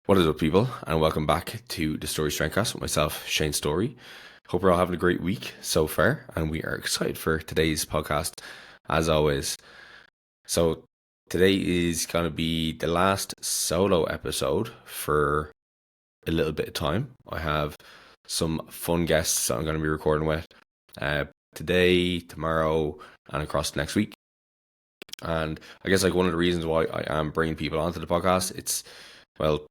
What is up, people, and welcome back to the Story StrengthCast with myself, Shane Storey. Hope we're all having a great week so far, and we are excited for today's podcast, as always. So, today is going to be the last solo episode for a little bit of time. I have some fun guests that I'm going to be recording with today, tomorrow, and across next week. And I guess one of the reasons why I am bringing people onto the podcast, it's well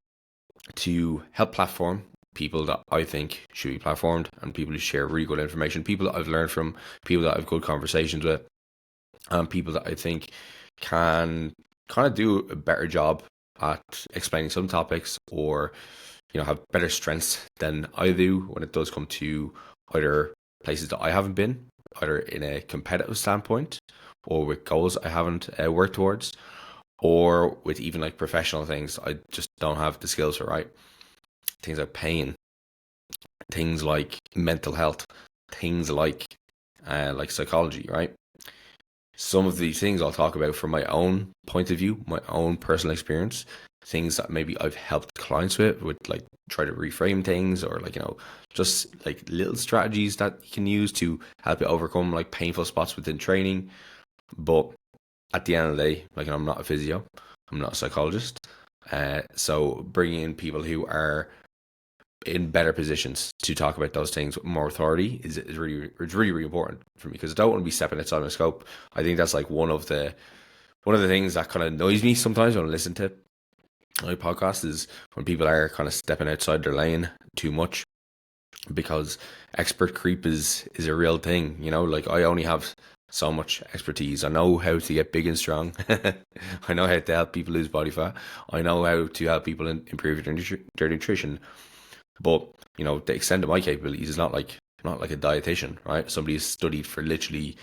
to help platform people that I think should be platformed and people who share really good information, people that I've learned from, people that I have good conversations with, and people that I think can kind of do a better job at explaining some topics or have better strengths than I do when it does come to either places that I haven't been, either in a competitive standpoint or with goals I haven't worked towards, or with even professional things I just don't have the skills for, right? Things like pain, things like mental health, things like psychology, right? Some of these things I'll talk about from my own point of view, my own personal experience, things that maybe I've helped clients with try to reframe things, or just little strategies that you can use to help you overcome painful spots within training. But at the end of the day, I'm not a physio, I'm not a psychologist. So bringing in people who are in better positions to talk about those things with more authority is really important for me, because I don't want to be stepping outside my scope. I think that's one of the things that kind of annoys me sometimes when I listen to my podcast, is when people are kind of stepping outside their lane too much, because expert creep is a real thing. I only have so much expertise. I know how to get big and strong. I know how to help people lose body fat. I know how to help people improve their nutrition. But the extent of my capabilities is not like a dietitian, right? Somebody who's studied for literally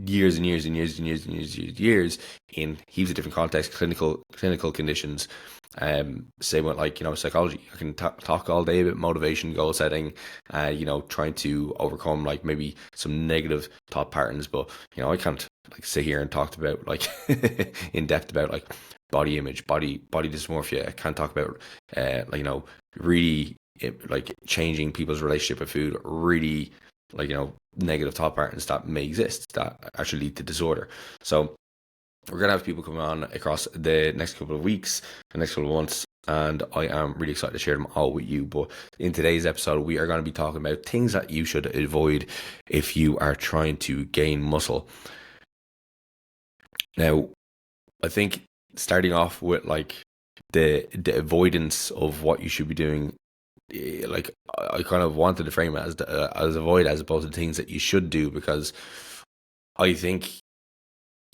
years and years and years and years and years in heaps of different contexts, clinical conditions. Same with psychology. I can talk all day about motivation, goal setting, trying to overcome maybe some negative thought patterns. But I can't sit here and talk about in depth about body image, body dysmorphia. I can't talk about really changing people's relationship with food, really negative thought patterns that may exist that actually lead to disorder. So we're going to have people coming on across the next couple of weeks, the next couple of months, and I am really excited to share them all with you. But in today's episode, we are going to be talking about things that you should avoid if you are trying to gain muscle. Now, I think starting off with the avoidance of what you should be doing, I kind of wanted to frame it as avoid, as opposed to things that you should do, because I think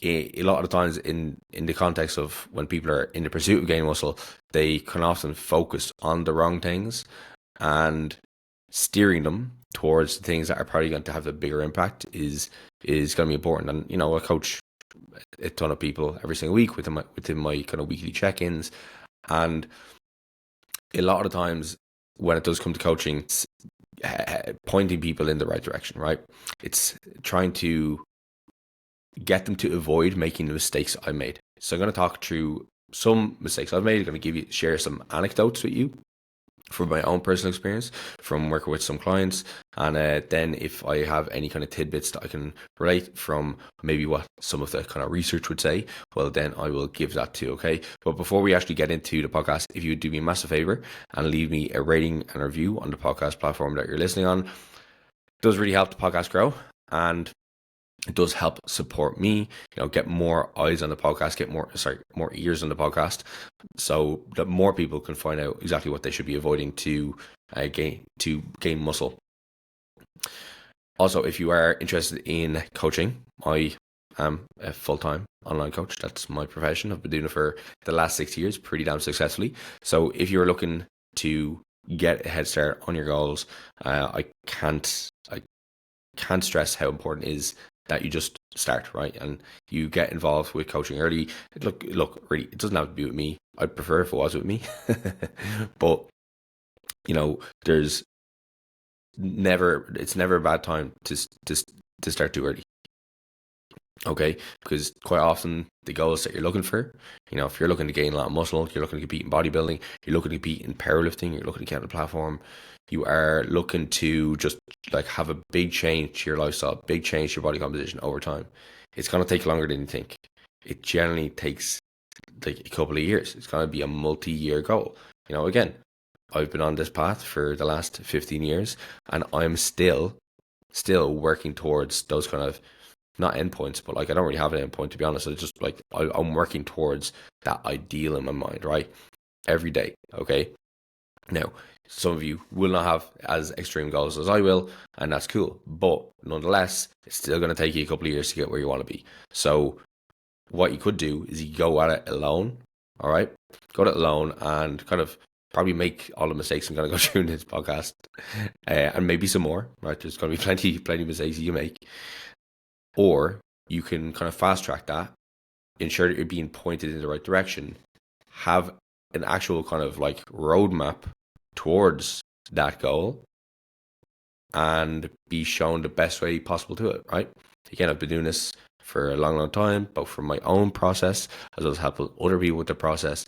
a lot of the times in the context of when people are in the pursuit of gaining muscle, they can often focus on the wrong things, and steering them towards the things that are probably going to have a bigger impact is going to be important. And I coach a ton of people every single week within my kind of weekly check-ins, and a lot of the times when it does come to coaching, it's pointing people in the right direction, right? It's trying to get them to avoid making the mistakes I made. So I'm going to talk through some mistakes I've made. I'm going to share some anecdotes with you from my own personal experience from working with some clients, and then if I have any kind of tidbits that I can relate from maybe what some of the kind of research would say, well, then I will give that to you, okay? But before we actually get into the podcast, if you would do me a massive favor and leave me a rating and review on the podcast platform that you're listening on, it does really help the podcast grow, and it does help support me, get more eyes on the podcast, get more ears on the podcast, so that more people can find out exactly what they should be avoiding to gain muscle. Also, if you are interested in coaching, I am a full-time online coach. That's my profession. I've been doing it for the last 6 years, pretty damn successfully. So if you're looking to get a head start on your goals, I can't stress how important it is that you just start, right? And you get involved with coaching early. Look, really, it doesn't have to be with me. I'd prefer if it was with me. But, it's never a bad time to start too early. Okay, because quite often the goals that you're looking for, if you're looking to gain a lot of muscle, you're looking to compete in bodybuilding, you're looking to compete in powerlifting, you're looking to get on the platform, you are looking to just like have a big change to your lifestyle, big change to your body composition over time. It's going to take longer than you think. It generally takes like a couple of years. It's going to be a multi-year goal. Again, I've been on this path for the last 15 years and I'm still working towards those kind of not endpoints, but like I don't really have an endpoint to be honest. It's just like I'm working towards that ideal in my mind, right? Every day. Okay. Now, some of you will not have as extreme goals as I will, and that's cool. But nonetheless, it's still going to take you a couple of years to get where you want to be. So, what you could do is you go at it alone. All right. Go at it alone and kind of probably make all the mistakes I'm going to go through in this podcast, and maybe some more, right? There's going to be plenty of mistakes you make. Or you can kind of fast track that, ensure that you're being pointed in the right direction, have an actual kind of like roadmap towards that goal, and be shown the best way possible to it, right? Again, I've been doing this for a long time, both from my own process as well as helping other people with the process.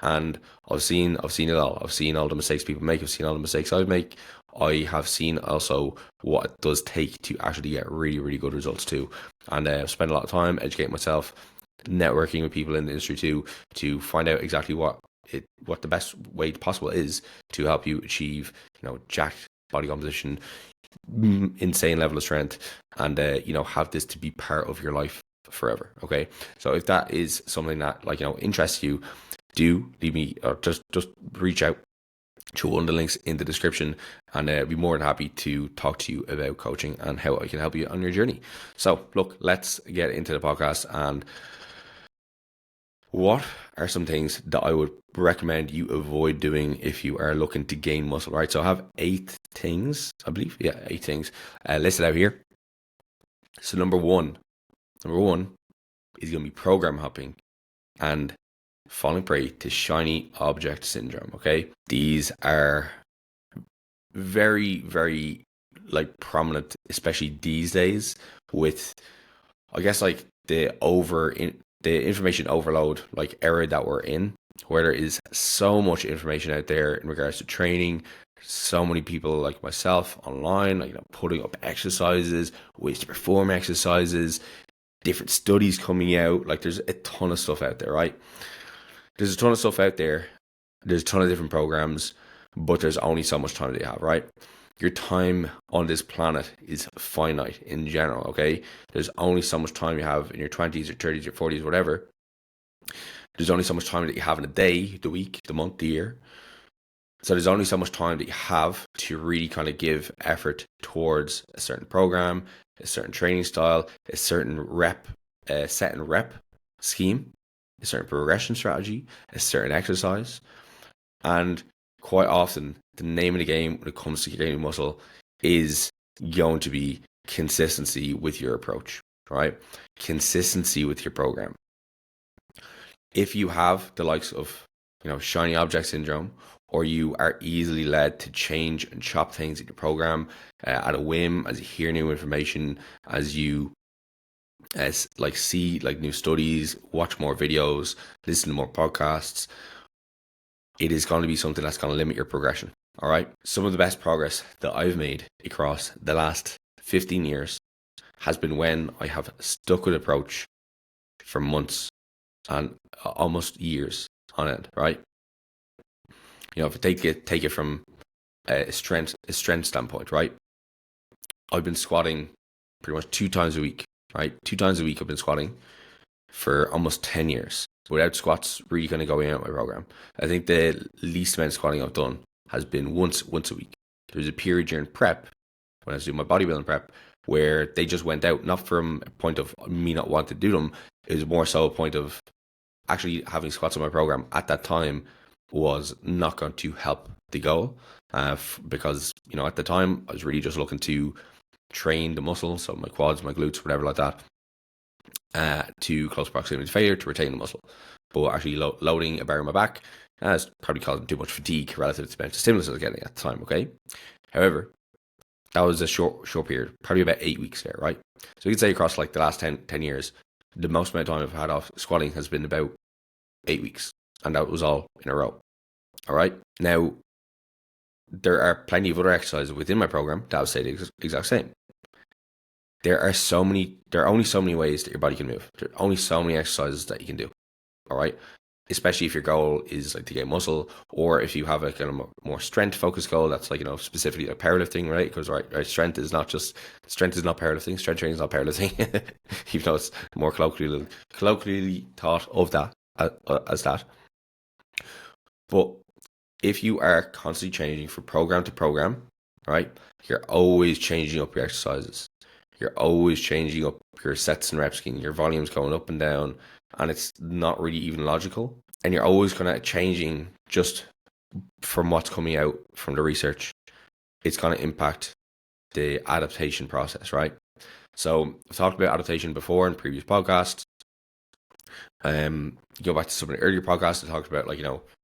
And I've seen it all. I've seen all the mistakes people make. I've seen all the mistakes I make. I have seen also what it does take to actually get really, really good results too. And I've spent a lot of time educating myself, networking with people in the industry too, to find out exactly what the best way possible is to help you achieve, jacked body composition, insane level of strength, and have this to be part of your life forever. Okay, so if that is something that interests you, do leave me or just reach out to one of the links in the description, and I'd be more than happy to talk to you about coaching and how I can help you on your journey. So look, let's get into the podcast. And what are some things that I would recommend you avoid doing if you are looking to gain muscle, right? So I have 8 things, I believe. Yeah, 8 things listed out here. So number one is going to be program hopping and falling prey to shiny object syndrome. Okay, these are very, very like prominent, especially these days, with I guess like the information overload like era that we're in, where there is so much information out there in regards to training. So many people like myself online, like putting up exercises, ways to perform exercises, different studies coming out. Like there's a ton of stuff out there, right? There's a ton of stuff out there. There's a ton of different programs, but there's only so much time that you have, right? Your time on this planet is finite in general, okay? There's only so much time you have in your 20s, your 30s, your 40s, whatever. There's only so much time that you have in a day, the week, the month, the year. So there's only so much time that you have to really kind of give effort towards a certain program, a certain training style, a certain set and rep scheme, a certain progression strategy, a certain exercise. And quite often, the name of the game when it comes to gaining muscle is going to be consistency with your approach, right? Consistency with your program. If you have the likes of, shiny object syndrome, or you are easily led to change and chop things in your program at a whim, as you hear new information, as you see new studies, watch more videos, listen to more podcasts, it is going to be something that's going to limit your progression. All right. Some of the best progress that I've made across the last 15 years has been when I have stuck with approach for months and almost years on end, right? If I take it from a strength standpoint, right? I've been squatting pretty much 2 times a week, right? 2 times a week I've been squatting for almost 10 years without squats really kind of going out my program. I think the least amount of squatting I've done has been once a week. There was a period during prep when I was doing my bodybuilding prep where they just went out, not from a point of me not wanting to do them. It was more so a point of actually having squats on my program at that time was not going to help the goal because, at the time I was really just looking to train the muscle, so my quads, my glutes, whatever like that, to close proximity to failure to retain the muscle. But actually loading a bar on my back is probably causing too much fatigue relative to the amount of stimulus I was getting at the time, okay? However, That was a short period, probably about 8 weeks there, right? So you could say across like the last 10 years, the most amount of time I've had off squatting has been about 8 weeks. And that was all in a row. All right. Now, there are plenty of other exercises within my program that I would say the exact same. There are only so many ways that your body can move. There are only so many exercises that you can do. All right. Especially if your goal is like to gain muscle, or if you have a kind of more strength focused goal, that's like, specifically like powerlifting, right? Because right, strength is not powerlifting. Strength training is not powerlifting, even though it's more colloquially thought of that as that. But if you are constantly changing from program to program, right, you're always changing up your exercises. You're always changing up your sets and reps, your volumes going up and down, and it's not really even logical. And you're always kind of changing just from what's coming out from the research. It's going to impact the adaptation process, right? So I've talked about adaptation before in previous podcasts. Go back to some of the earlier podcasts I talked about, like,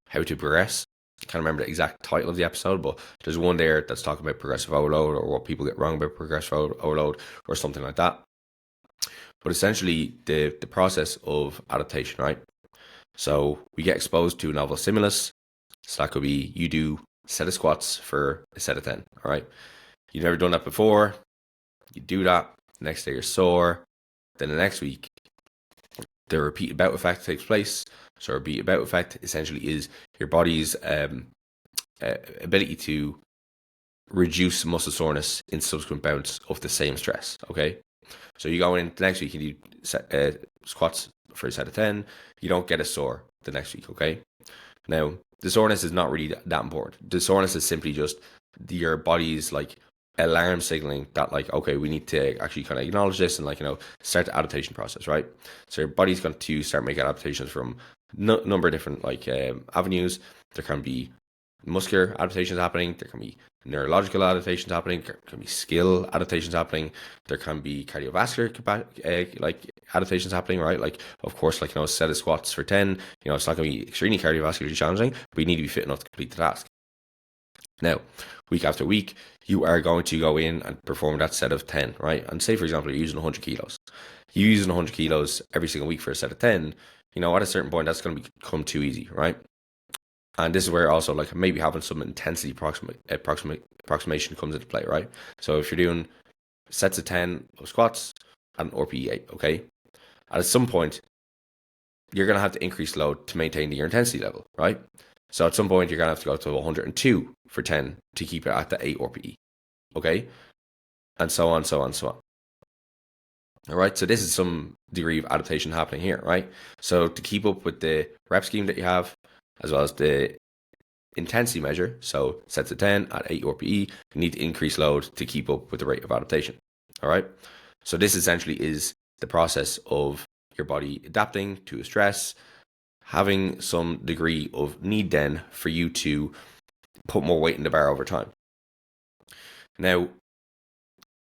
how to progress. I can't remember the exact title of the episode, but there's one there that's talking about progressive overload, or what people get wrong about progressive overload, or something like that. But essentially, the process of adaptation, right? So we get exposed to a novel stimulus. So that could be you do a set of squats for a set of 10, all right? You've never done that before. You do that. The next day you're sore. Then the next week, the repeated bout effect takes place. So repeated bout effect essentially is your body's ability to reduce muscle soreness in subsequent bouts of the same stress, okay? So you go in the next week, you do squats for a set of 10. You don't get a sore the next week, okay? Now, the soreness is not really that important. The soreness is simply just your body's like alarm signaling that, like, okay, we need to actually kind of acknowledge this and, like, start the adaptation process, right? So your body's going to start making adaptations from number of different like avenues. There can be muscular adaptations happening. There can be neurological adaptations happening. There can be skill adaptations happening. There can be cardiovascular like adaptations happening, right? Like, of course, like, a set of squats for 10, it's not going to be extremely cardiovascularly challenging, but you need to be fit enough to complete the task. Now, week after week, you are going to go in and perform that set of 10, right? And say, for example, you're using 100 kilos. You're using 100 kilos every single week for a set of 10. At a certain point, that's going to become too easy, right? And this is where also, like, maybe having some intensity approximation comes into play, right? So if you're doing sets of 10 of squats and RPE 8, okay? At some point, you're going to have to increase load to maintain your intensity level, right? So at some point, you're going to have to go to 102 for 10 to keep it at the 8 RPE, okay? And so on, so on, so on. All right, so this is some degree of adaptation happening here, right? So to keep up with the rep scheme that you have, as well as the intensity measure, so sets of 10 at 8 RPE, you need to increase load to keep up with the rate of adaptation. All right, so this essentially is the process of your body adapting to a stress, having some degree of need then for you to put more weight in the bar over time. Now,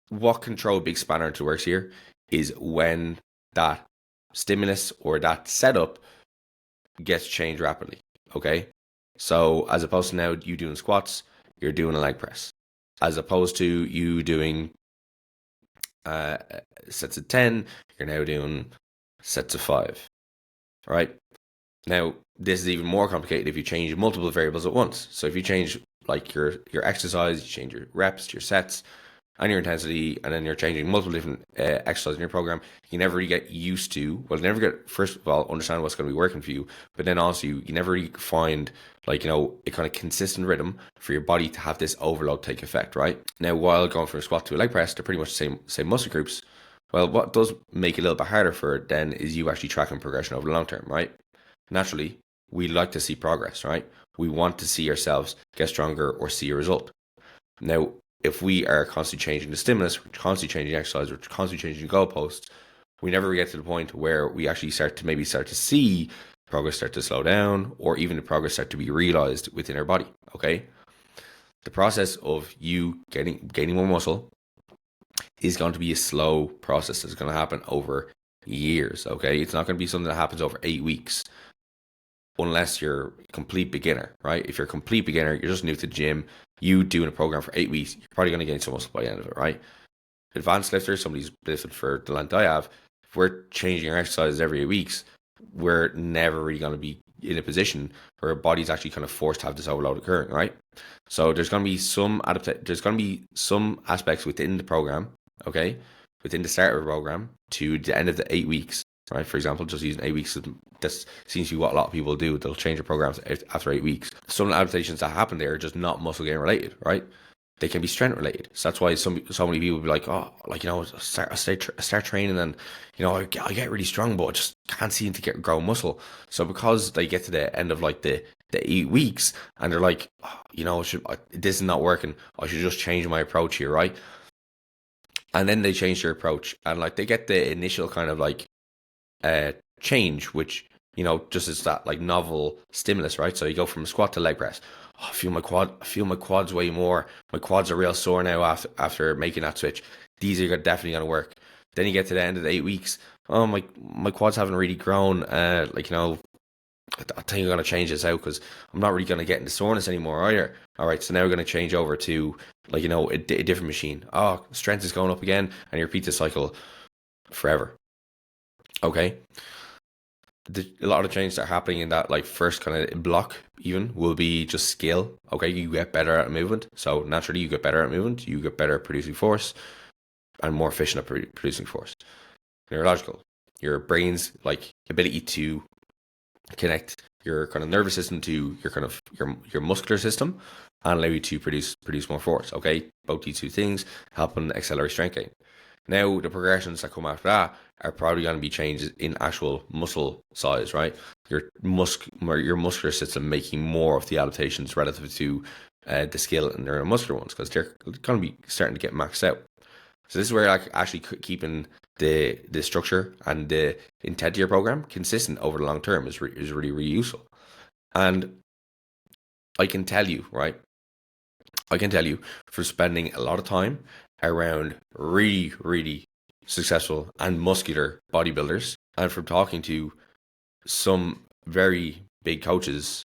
what can throw a big spanner into works here is when that stimulus or that setup gets changed rapidly, okay? So as opposed to now you doing squats, you're doing a leg press. As opposed to you doing sets of 10, you're now doing sets of 5, all right? Now, this is even more complicated if you change multiple variables at once. So if you change like your exercise, you change your reps, your sets, and your intensity, and then you're changing multiple different exercises in your program, you never really get used to, first of all, understand what's going to be working for you, but then also you never really find, like, a kind of consistent rhythm for your body to have this overload take effect, right? Now, while going from a squat to a leg press, they're pretty much the same muscle groups. Well, what does make it a little bit harder for it then is you actually tracking progression over the long term, right? Naturally, we like to see progress, right? We want to see ourselves get stronger or see a result. Now, if we are constantly changing the stimulus, we're constantly changing exercise, we're constantly changing goalposts, we never get to the point where we actually start to see progress start to slow down, or even the progress start to be realized within our body, okay? The process of you gaining more muscle is going to be a slow process that's going to happen over years, okay? It's not going to be something that happens over 8 weeks. Unless you're a complete beginner, right? If you're a complete beginner, you're just new to the gym, you doing a program for 8 weeks, you're probably going to gain some muscle by the end of it, right? Advanced lifters, somebody's lifted for the length I have, if we're changing our exercises every 8 weeks, we're never really going to be in a position where our body's actually kind of forced to have this overload occurring, right? So there's going to be there's going to be some aspects within the program, okay, within the start of the program to the end of the 8 weeks, right? For example, just using 8 weeks, that seems to be what a lot of people do. They'll change their programs after 8 weeks. Some adaptations that happen there are just not muscle gain related, right? They can be strength related. So that's why so many people will be like, oh, like, start training and, I get really strong, but I just can't seem to grow muscle. So because they get to the end of like the 8 weeks and they're like, this is not working. I should just change my approach here, right? And then they change their approach and like they get the initial kind of like change, which, just is that like novel stimulus, right? So you go from squat to leg press. Oh, I feel my quads way more. My quads are real sore now after making that switch. These are definitely going to work. Then you get to the end of the 8 weeks. Oh, my quads haven't really grown. I think I'm going to change this out because I'm not really going to get into soreness anymore either. All right, so now we're going to change over to a different machine. Oh, strength is going up again, and you repeat the cycle forever. Okay. A lot of changes that are happening in that like first kind of block even will be just skill. Okay, you get better at movement, so naturally you get better at movement, you get better at producing force and more efficient at producing force. Neurological, your brain's like ability to connect your kind of nervous system to your kind of your muscular system and allow you to produce more force. Okay, both these two things helping accelerate strength gain. Now, the progressions that come after that are probably going to be changes in actual muscle size, right? Your muscular system making more of the adaptations relative to the skill and neuromuscular ones because they're going to be starting to get maxed out. So this is where like actually keeping the structure and the intent of your program consistent over the long term is really, really useful. And I can tell you, right? For spending a lot of time around really, really successful and muscular bodybuilders, and from talking to some very big coaches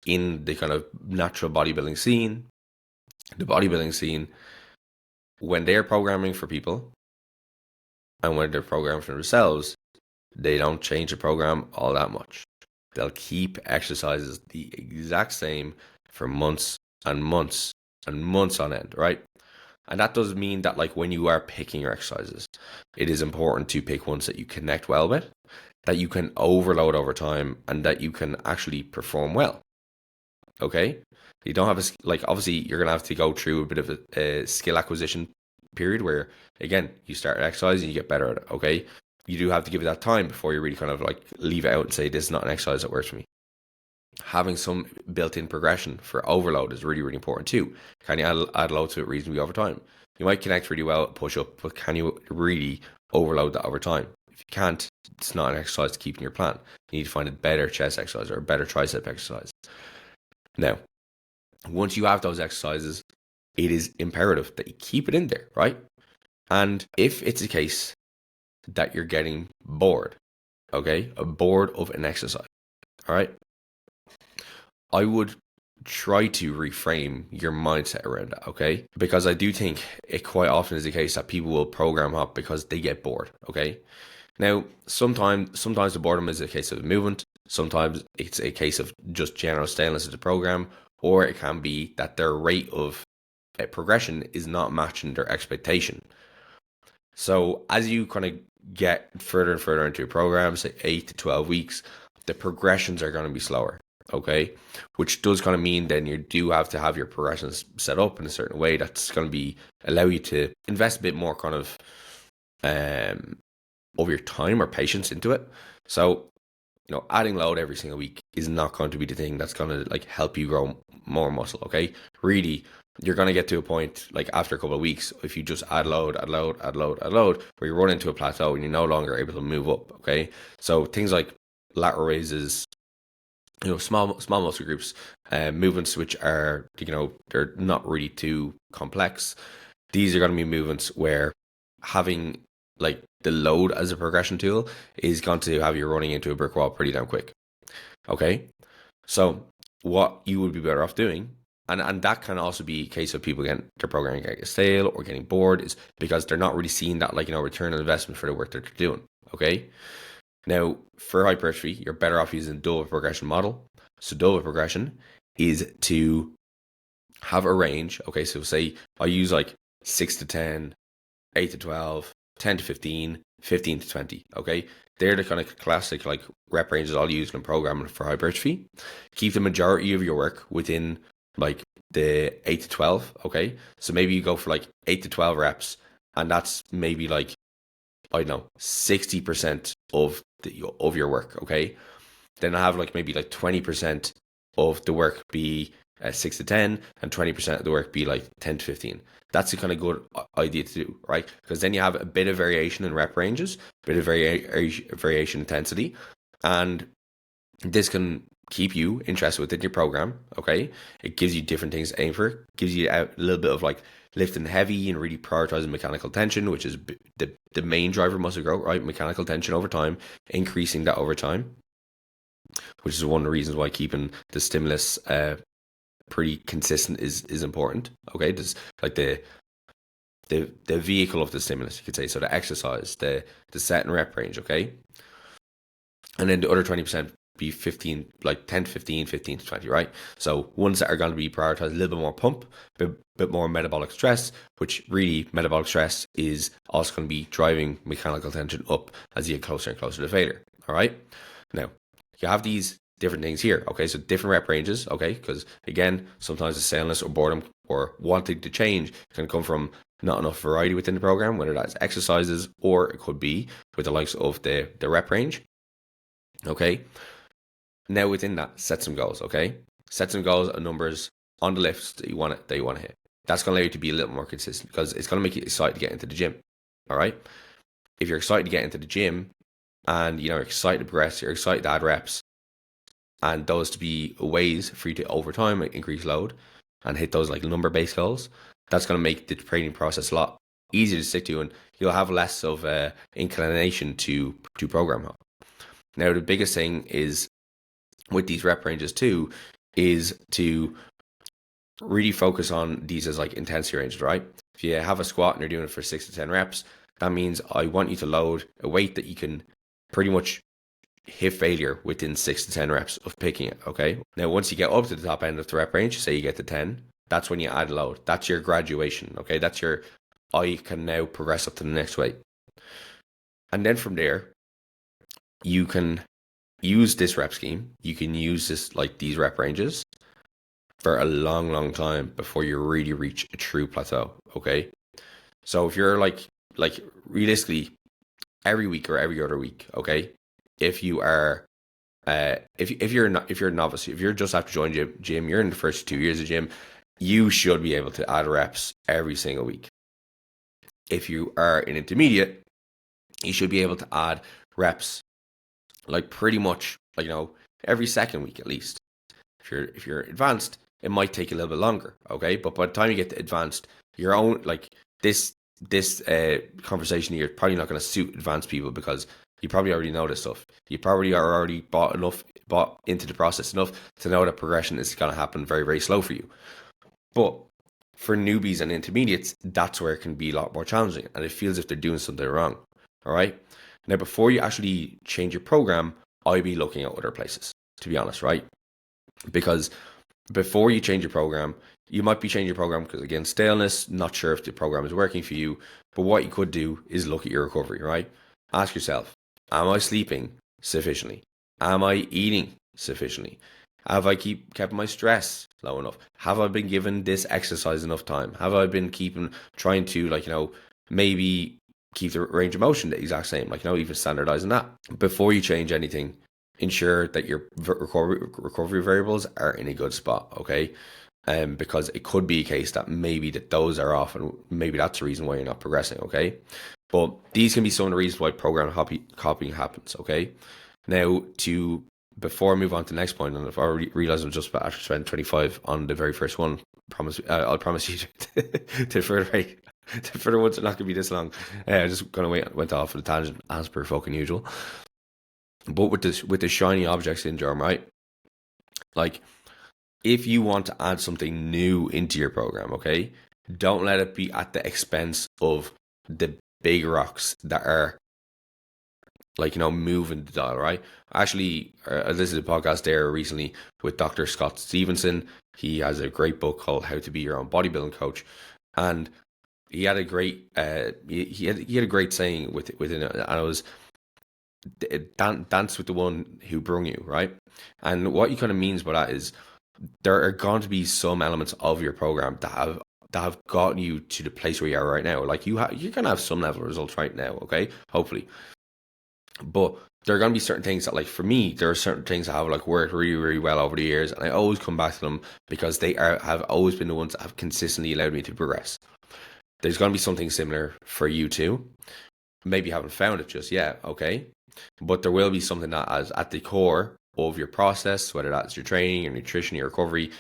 in the kind of natural bodybuilding scene, when they're programming for people and when they're programming for themselves, they don't change the program all that much. They'll keep exercises the exact same for months and months and months on end, right? And that does mean that like when you are picking your exercises, it is important to pick ones that you connect well with, that you can overload over time, and that you can actually perform well. Okay? You don't have obviously you're going to have to go through a bit of a skill acquisition period where, again, you start exercise and you get better at it, okay? You do have to give it that time before you really kind of like leave it out and say, this is not an exercise that works for me. Having some built-in progression for overload is really, really important too. Can you add load to it reasonably over time? You might connect really well at push-up, but can you really overload that over time? If you can't, it's not an exercise to keep in your plan. You need to find a better chest exercise or a better tricep exercise. Now, once you have those exercises, it is imperative that you keep it in there, right? And if it's a case that you're getting bored, okay, bored of an exercise, all right, I would try to reframe your mindset around that, okay? Because I do think it quite often is the case that people will program hop because they get bored, okay? Now, sometimes the boredom is a case of movement, sometimes it's a case of just general staleness of the program, or it can be that their rate of progression is not matching their expectation. So as you kind of get further and further into your program, say 8 to 12 weeks, the progressions are going to be slower. Okay, which does kind of mean then you do have to have your progressions set up in a certain way that's going to allow you to invest a bit more kind of of your time or patience into it. So, adding load every single week is not going to be the thing that's going to like help you grow more muscle. Okay, really, you're going to get to a point like after a couple of weeks if you just add load, where you run into a plateau and you're no longer able to move up. Okay, so things like lateral raises, small muscle groups, movements which are, they're not really too complex. These are going to be movements where having like the load as a progression tool is going to have you running into a brick wall pretty damn quick. Okay, so what you would be better off doing, And that can also be a case of people getting their programming getting stale or getting bored, is because they're not really seeing that, like, return on investment for the work that they're doing. Okay. Now, for hypertrophy, you're better off using double progression model. So double progression is to have a range. Okay, so say I use like 6 to 10, 8 to 12, 10 to 15, 15 to 20. Okay, they're the kind of classic like rep ranges I'll use in programming for hypertrophy. Keep the majority of your work within like the 8 to 12. Okay, so maybe you go for like 8 to 12 reps, and that's maybe like, I don't know, 60% of your work. Okay, then I have like maybe like 20% of the work be 6 to 10, and 20% of the work be like 10 to 15. That's a kind of good idea to do, right? Because then you have a bit of variation in rep ranges, a bit of variation intensity, and this can keep you interested within your program. Okay, it gives you different things to aim for, gives you a little bit of like lifting heavy and really prioritizing mechanical tension, which is the main driver of muscle growth, right? Mechanical tension over time, increasing that over time, which is one of the reasons why keeping the stimulus pretty consistent is important. Okay, there's like the vehicle of the stimulus, you could say. So the exercise, the set and rep range. Okay, and then the other 20% be 15, like 10 to 15, 15 to 20, right? So ones that are going to be prioritized a little bit more pump, bit more metabolic stress, which really metabolic stress is also going to be driving mechanical tension up as you get closer and closer to failure. All right, now you have these different things here. Okay, so different rep ranges. Okay, because again, sometimes the staleness or boredom or wanting to change can come from not enough variety within the program, whether that's exercises or it could be with the likes of the rep range. Okay, now within that, set some goals. Okay, set some goals and numbers on the lifts that you want to hit. That's going to allow you to be a little more consistent, because it's going to make you excited to get into the gym. All right, if you're excited to get into the gym and you're excited to progress, you're excited to add reps, and those to be ways for you to over time increase load and hit those like number-based goals, that's going to make the training process a lot easier to stick to, and you'll have less of an inclination to program hop. Now, the biggest thing is with these rep ranges too is to really focus on these as like intensity ranges, right? If you have a squat and you're doing it for 6 to 10 reps, that means I want you to load a weight that you can pretty much hit failure within 6 to 10 reps of picking it. Okay, now once you get up to the top end of the rep range, say you get to 10, that's when you add load. That's your graduation. Okay, that's your, I can now progress up to the next weight. And then from there, you can use this rep scheme. You can use this, like these rep ranges, for a long time before you really reach a true plateau. Okay, so if you're like realistically every week or every other week, okay, if you are if you're a novice, if you're just after joining gym, you're in the first 2 years of gym, you should be able to add reps every single week. If you are an intermediate, you should be able to add reps like pretty much like every second week at least. If you're advanced, it might take a little bit longer. Okay, but by the time you get to advanced, your own like this conversation here is probably not going to suit advanced people, because you probably already know this stuff. You probably are already bought into the process enough to know that progression is going to happen very, very slow for you. But for newbies and intermediates, that's where it can be a lot more challenging, and it feels as if they're doing something wrong. All right. Now, before you actually change your program, I'd be looking at other places, to be honest, right? Because before you change your program, you might be changing your program because, again, staleness, not sure if the program is working for you. But what you could do is look at your recovery, right? Ask yourself, am I sleeping sufficiently? Am I eating sufficiently? Have I kept my stress low enough? Have I been given this exercise enough time? Have I been trying to, maybe keep the range of motion the exact same, even standardizing that? Before you change anything, ensure that your recovery variables are in a good spot, okay? Because it could be a case that maybe those are off, and maybe that's the reason why you're not progressing, okay? But these can be some of the reasons why program copying happens, okay? Now, before I move on to the next point, and if I realize I'm just about to spend 25 on the very first one, I'll promise you to further ones are not going to be this long. I just kind of went off on a tangent as per fucking usual. But with the shiny object syndrome, right? Like, if you want to add something new into your program, okay, don't let it be at the expense of the big rocks that are like, moving the dial, right? Actually, I listened to a podcast there recently with Dr. Scott Stevenson. He has a great book called How to Be Your Own Bodybuilding Coach. And he had a great he had a great saying within it, and it was dance with the one who brung you, right? And what he kind of means by that is there are going to be some elements of your program that have gotten you to the place where you are right now. Like you're gonna have some level of results right now, okay? Hopefully. But there are going to be certain things that, like, for me, there are certain things that have like worked really, really well over the years, and I always come back to them because they have always been the ones that have consistently allowed me to progress. There's going to be something similar for you too. Maybe you haven't found it just yet, okay? But there will be something that is at the core of your process, whether that's your training, your nutrition, your recovery.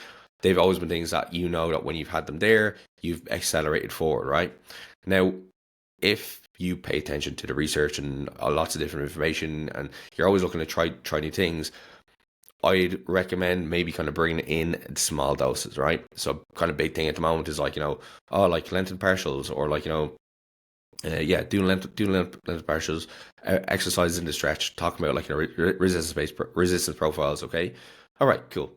They've always been things that that when you've had them there, you've accelerated forward, right? Now, if you pay attention to the research and lots of different information, and you're always looking to try new things, I'd recommend maybe kind of bringing in small doses, right? So kind of big thing at the moment is like, like lengthened partials, or like, doing length partials, exercises in the stretch, talking about like, resistance profiles, okay? All right, cool.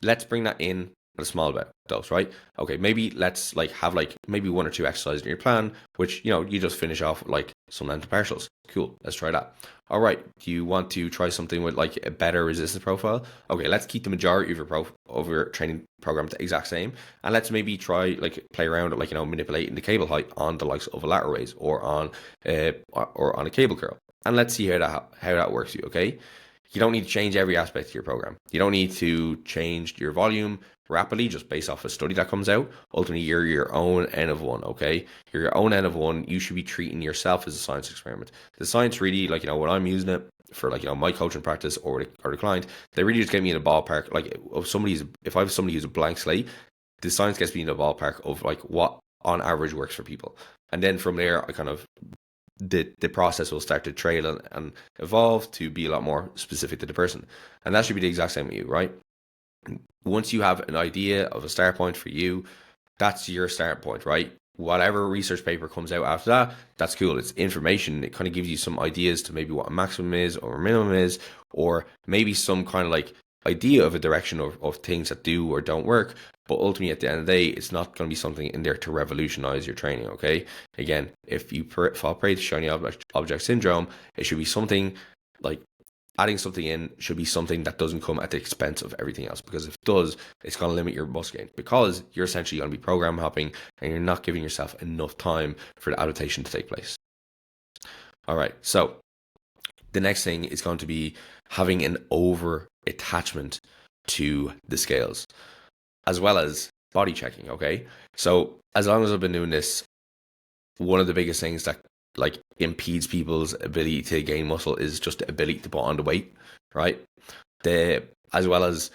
Let's bring that in at a small dose, right? Okay, maybe let's like have like maybe one or two exercises in your plan, which you just finish off with like some length partials. Cool, let's try that. All right, do you want to try something with like a better resistance profile? Okay, let's keep the majority of your training program the exact same, and let's maybe try like play around with like manipulating the cable height on the likes of a lateral raise or on a cable curl, and let's see how that works for you. Okay. You don't need to change every aspect of your program. You don't need to change your volume rapidly just based off a study that comes out. Ultimately, you're your own N of one, okay? You're your own N of one. You should be treating yourself as a science experiment. The science really, like, when I'm using it for like, my coaching practice or the client, they really just get me in a ballpark. Like, if I have somebody who's a blank slate, the science gets me in the ballpark of like what on average works for people. And then from there, I kind of the process will start to trail and evolve to be a lot more specific to the person. And that should be the exact same with you, right? Once you have an idea of a start point for you, that's your start point, right? Whatever research paper comes out after that, that's cool. It's information. It kind of gives you some ideas to maybe what a maximum is or a minimum is, or maybe some kind of like idea of a direction of things that do or don't work. But ultimately, at the end of the day, it's not going to be something in there to revolutionize your training, okay? Again, if you fall prey to shiny object syndrome, it should be something like adding something in should be something that doesn't come at the expense of everything else. Because if it does, it's going to limit your muscle gain because you're essentially going to be program hopping and you're not giving yourself enough time for the adaptation to take place. All right, so the next thing is going to be having an over attachment to the scales, as well as body checking, okay? So as long as I've been doing this, one of the biggest things that like impedes people's ability to gain muscle is just the ability to put on the weight, right? As well as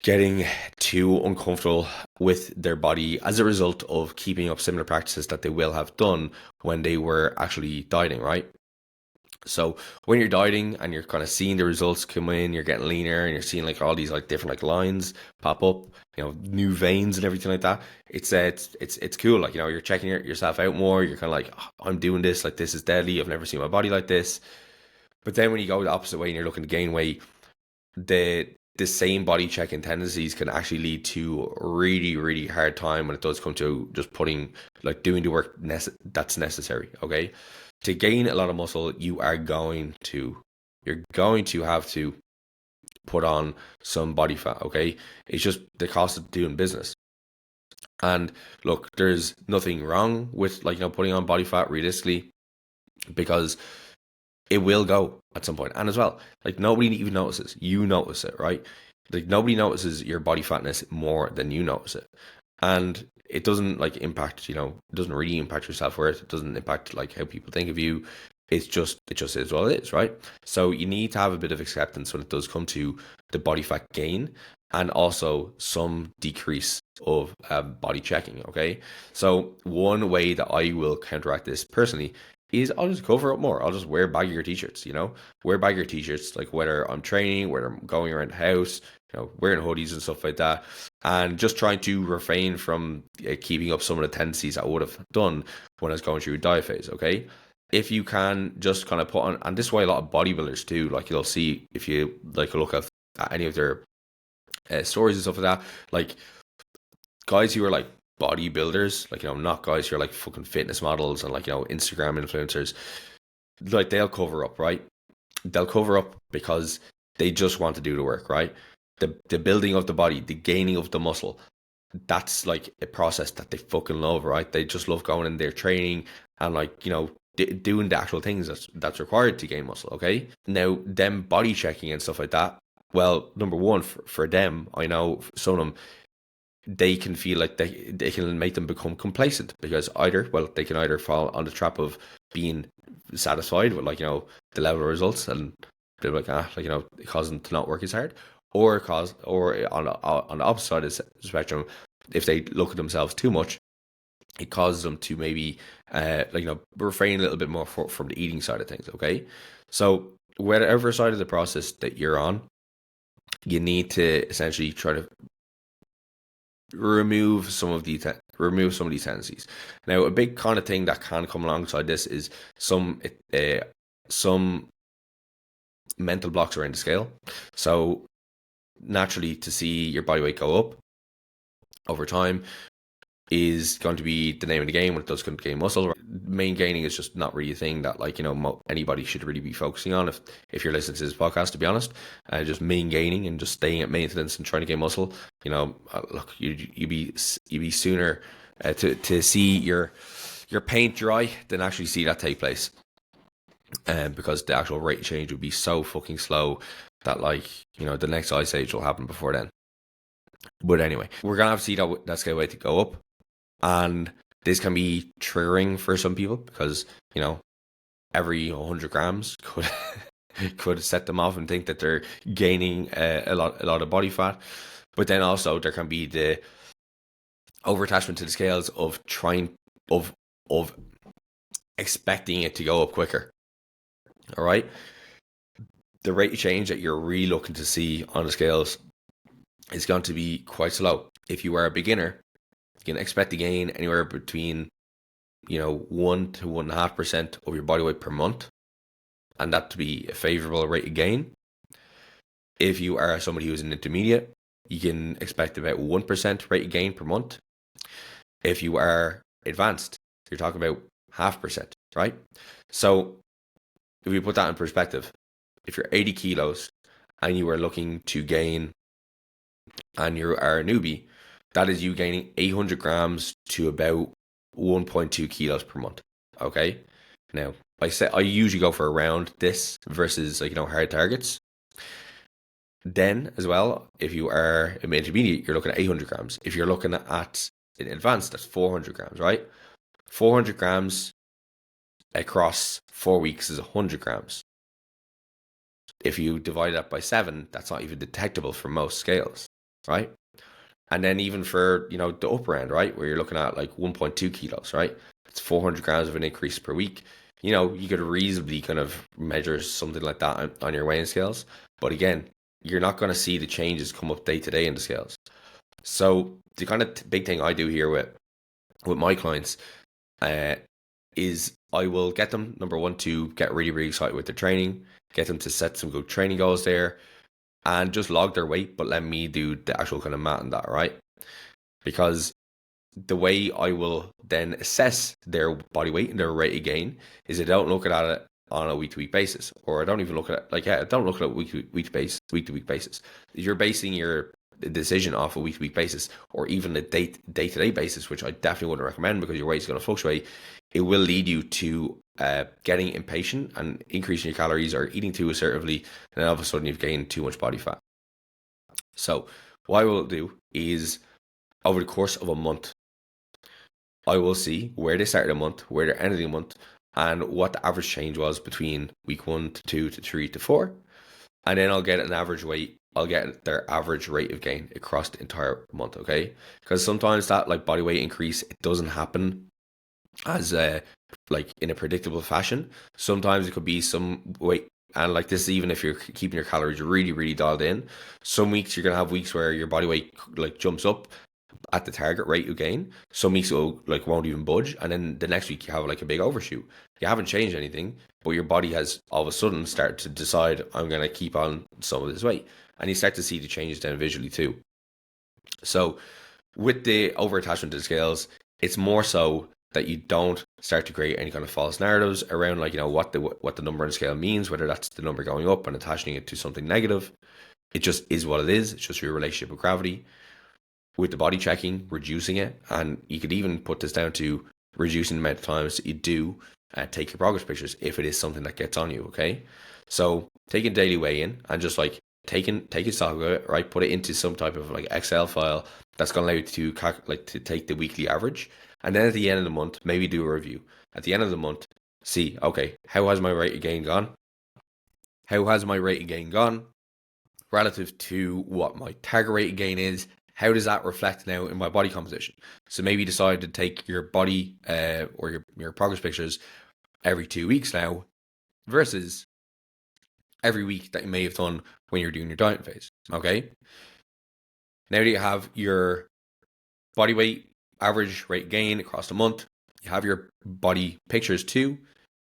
getting too uncomfortable with their body as a result of keeping up similar practices that they will have done when they were actually dieting, right? So when you're dieting and you're kind of seeing the results come in, you're getting leaner and you're seeing like all these like different like lines pop up, new veins and everything like that. It's cool. Like, you're checking yourself out more. You're kind of like, oh, I'm doing this. Like, this is deadly. I've never seen my body like this. But then when you go the opposite way and you're looking to gain weight, the same body checking tendencies can actually lead to a really, really hard time when it does come to just doing the work that's necessary. Okay. To gain a lot of muscle, you're going to have to put on some body fat, okay? It's just the cost of doing business. And look, there's nothing wrong with putting on body fat realistically, because it will go at some point. And as well, like, nobody even notices. You notice it, right? Like, nobody notices your body fatness more than you notice it. And it doesn't impact, it doesn't really impact your self-worth. It doesn't impact how people think of you. It just is what it is, right? So you need to have a bit of acceptance when it does come to the body fat gain, and also some decrease of body checking, okay? So one way that I will counteract this personally is I'll just cover up more. I'll just wear baggier t-shirts, wear baggier t-shirts, like whether I'm training, whether I'm going around the house, wearing hoodies and stuff like that, and just trying to refrain from keeping up some of the tendencies I would have done when I was going through a diet phase. Okay, if you can just kind of put on, and this is why a lot of bodybuilders too, like you'll see if you like look at any of their stories and stuff like that, like guys who are like bodybuilders, like not guys who are like fucking fitness models and like Instagram influencers, like they'll cover up, right? They'll cover up because they just want to do the work, right? The building of the body, the gaining of the muscle, that's like a process that they fucking love, right? They just love going in there training and like doing the actual things that's required to gain muscle. Okay, now them body checking and stuff like that, well, number one, for them, I know some of them, they can feel like they can make them become complacent, because they can either fall on the trap of being satisfied with the level of results, and they're like it causes them to not work as hard, or on the opposite side of the spectrum, if they look at themselves too much, it causes them to maybe refrain a little bit more from the eating side of things. Okay, so whatever side of the process that you're on, you need to essentially try to remove some of these tendencies. Now, a big kind of thing that can come alongside this is some mental blocks around the scale. So naturally, to see your body weight go up over time is going to be the name of the game when it does gain muscle. Main gaining is just not really a thing that anybody should really be focusing on if you're listening to this podcast, to be honest. Just main gaining and just staying at maintenance and trying to gain muscle, look, you'd be sooner to see your paint dry than actually see that take place, because the actual rate of change would be so fucking slow that the next ice age will happen before then. But anyway, we're gonna have to see that scale weight to go up. And this can be triggering for some people, because every 100 grams could set them off and think that they're gaining a lot of body fat. But then also there can be the over attachment to the scales of expecting it to go up quicker. All right, the rate of change that you're really looking to see on the scales is going to be quite slow. If you are a beginner, you can expect to gain anywhere between 1 to 1.5% of your body weight per month, and that to be a favorable rate of gain. If you are somebody who's an intermediate, you can expect about 1% rate of gain per month. If you are advanced, you're talking about 0.5%, right? So if we put that in perspective, if you're 80 kilos and you are looking to gain, and you are a newbie, that is you gaining 800 grams to about 1.2 kilos per month. Okay. Now, I usually go for around this versus hard targets. Then as well, if you are an intermediate, you're looking at 800 grams. If you're looking at an advanced, that's 400 grams, right? 400 grams across 4 weeks is 100 grams. If you divide that by 7, that's not even detectable for most scales, right? And then even for, the upper end, right, where you're looking at 1.2 kilos, right? It's 400 grams of an increase per week. You could reasonably kind of measure something like that on your weighing scales. But again, you're not going to see the changes come up day to day in the scales. So the kind of big thing I do here with my clients is I will get them, number one, to get really, really excited with their training, get them to set some good training goals there, and just log their weight, but let me do the actual kind of math on that, right? Because the way I will then assess their body weight and their rate of gain is I don't look at it on a week-to-week basis, or I don't even look at it I don't look at it week-to-week basis. If you're basing your decision off a week-to-week basis, or even a day-to-day basis, which I definitely wouldn't recommend because your weight is going to fluctuate, it will lead you to getting impatient and increasing your calories or eating too assertively, and then all of a sudden you've gained too much body fat. So what I will do is, over the course of a month, I will see where they started a month, where they're ending a month, and what the average change was between week 1 to 2 to 3 to 4. And then I'll get an average weight. I'll get their average rate of gain across the entire month, okay? Because sometimes that body weight increase, it doesn't happen as in a predictable fashion. Sometimes it could be some weight And like this is even if you're keeping your calories really, really dialed in. Some weeks you're gonna have weeks where your body weight like jumps up at the target rate you gain. Some weeks it like won't even budge, and then the next week you have like a big overshoot. You haven't changed anything, but your body has all of a sudden started to decide I'm gonna keep on some of this weight, and you start to see the changes then visually too. So with the over attachment to the scales, it's more so that you don't start to create any kind of false narratives around like what the number on the scale means, whether that's the number going up and attaching it to something negative. It just is what it is. It's just your relationship with gravity. With the body checking, reducing it, and you could even put this down to reducing the amount of times that you do take your progress pictures if it is something that gets on you. Okay, so take a daily weigh in and just like take a stock of it, right? Put it into some type of like Excel file that's going to allow you to to take the weekly average, and then at the end of the month, maybe do a review. At the end of the month, see, okay, how has my rate of gain gone? How has my rate of gain gone relative to what my target rate of gain is? How does that reflect now in my body composition? So maybe decide to take your body or your progress pictures every 2 weeks now versus every week that you may have done when you're doing your diet phase. Okay. Now that you have your body weight, average rate gain across the month, you have your body pictures too.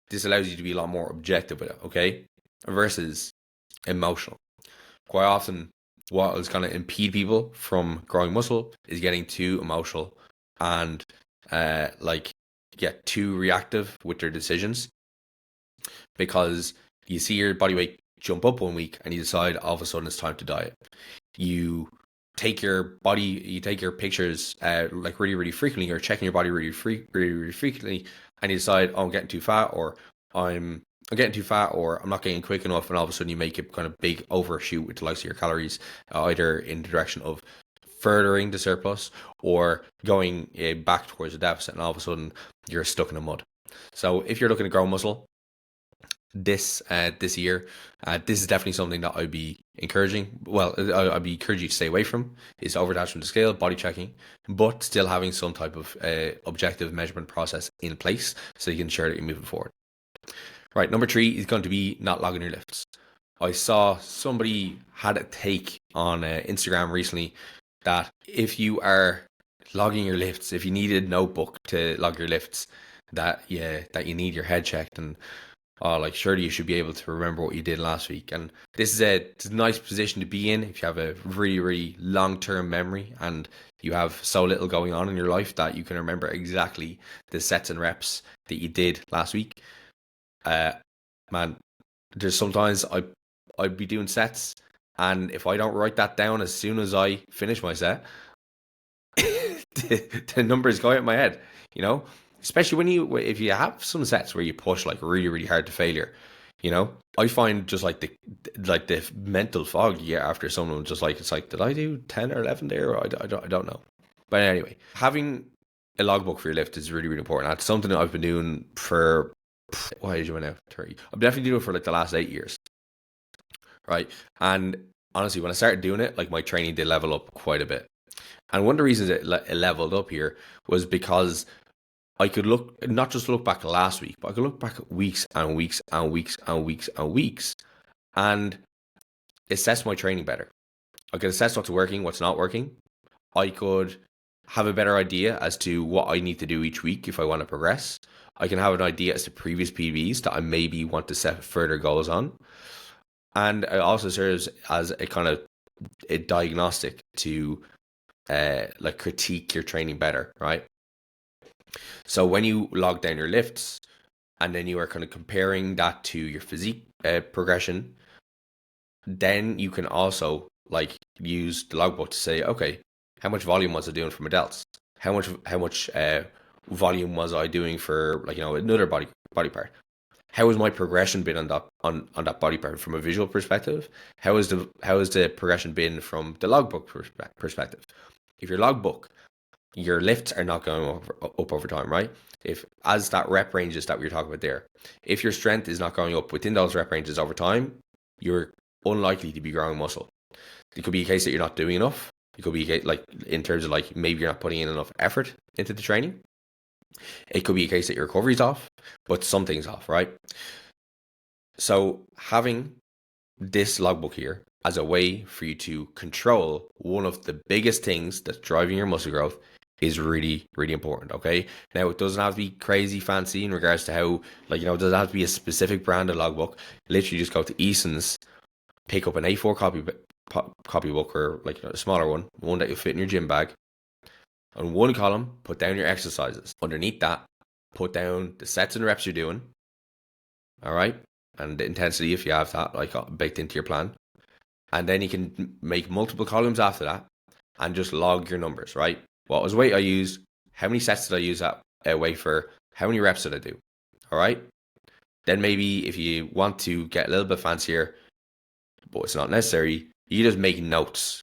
This allows you to be a lot more objective with it. Okay. Versus emotional. Quite often, what is going to impede people from growing muscle is getting too emotional and get too reactive with their decisions, because you see your body weight jump up 1 week and you decide all of a sudden it's time to diet. You take your pictures like really, really frequently. You're checking your body really frequently, and you decide, oh, I'm getting too fat, or I'm getting too fat, or I'm not getting quick enough, and all of a sudden you make a kind of big overshoot with the likes of your calories, either in the direction of furthering the surplus or going back towards the deficit, and all of a sudden you're stuck in the mud. So if you're looking to grow muscle this year, this is definitely something that I'd be encouraging. Well, I'd be encouraging you to stay away from is over-attachment to scale, body checking, but still having some type of objective measurement process in place so you can ensure that you're moving forward. Right, number 3 is going to be not logging your lifts. I saw somebody had a take on Instagram recently that if you are logging your lifts, if you need a notebook to log your lifts, that you need your head checked, and surely you should be able to remember what you did last week. And this is it's a nice position to be in if you have a really, really long-term memory and you have so little going on in your life that you can remember exactly the sets and reps that you did last week. Man, there's sometimes I'd be doing sets, and if I don't write that down as soon as I finish my set, the numbers go out in my head, especially if you have some sets where you push like really, really hard to failure. I find just like the mental fog you get after someone, just like it's like, did I do 10 or 11 there? I don't know. But anyway, having a logbook for your lift is really, really important. That's something that I've been doing for, what age am I now? 30. I've definitely doing it for like the last 8 years. Right. And honestly, when I started doing it, like my training did level up quite a bit. And one of the reasons it leveled up here was because I could not just look back last week, but I could look back at weeks and weeks and weeks and weeks and weeks and assess my training better. I could assess what's working, what's not working. I could have a better idea as to what I need to do each week if I want to progress. I can have an idea as to previous PBs that I maybe want to set further goals on. And it also serves as a kind of a diagnostic to critique your training better, right? So when you log down your lifts and then you are kind of comparing that to your physique progression, then you can also use the logbook to say, okay, how much volume was I doing for my delts? How much volume was I doing for another body part? How has my progression been on that body part from a visual perspective? How has the progression been from the logbook perspective? If your logbook, your lifts are not going up over time, right? As that rep ranges that we were talking about there, if your strength is not going up within those rep ranges over time, you're unlikely to be growing muscle. It could be a case that you're not doing enough. It could be in terms of maybe you're not putting in enough effort into the training. It could be a case that your recovery's off, but something's off, right? So having this logbook here as a way for you to control one of the biggest things that's driving your muscle growth is really, really important. Okay. Now, it doesn't have to be crazy fancy in regards to how, like, it doesn't have to be a specific brand of logbook. Literally just go to Eason's, pick up an A4 copybook or like a smaller one that you fit in your gym bag. On one column, put down your exercises. Underneath that, put down the sets and reps you're doing. All right. And the intensity, if you have that like baked into your plan. And then you can make multiple columns after that and just log your numbers, right? What was weight I used? How many sets did I use that weight for? How many reps did I do? All right. Then maybe if you want to get a little bit fancier, but it's not necessary, you just make notes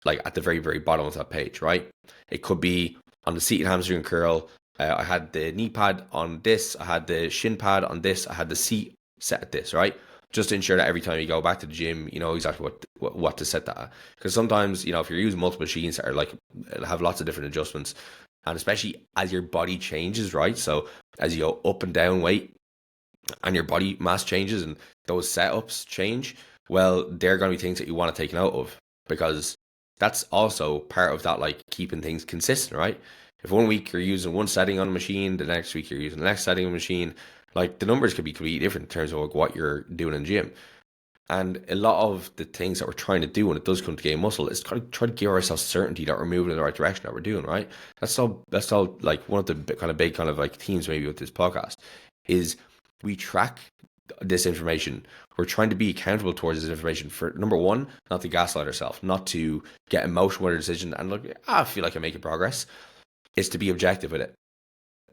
like at the very, very bottom of that page, right? It could be on the seated hamstring curl. I had the knee pad on this. I had the shin pad on this. I had the seat set at this, right? Just to ensure that every time you go back to the gym, you know exactly what to set that at. Because sometimes, if you're using multiple machines that are like have lots of different adjustments, and especially as your body changes, right? So as you go up and down weight, and your body mass changes, and those setups change, well, they're going to be things that you want to take note of, because that's also part of that, like keeping things consistent, right? If one week you're using one setting on a machine, the next week you're using the next setting on a machine, like the numbers could be completely different in terms of like what you're doing in the gym. And a lot of the things that we're trying to do when it does come to gain muscle is try to give ourselves certainty that we're moving in the right direction, that we're doing right. That's all like one of the big kind of like themes maybe with this podcast is we track this information. We're trying to be accountable towards this information for, number one, not to gaslight ourselves, not to get emotional with a decision and look, I feel like I'm making progress. It's to be objective with it.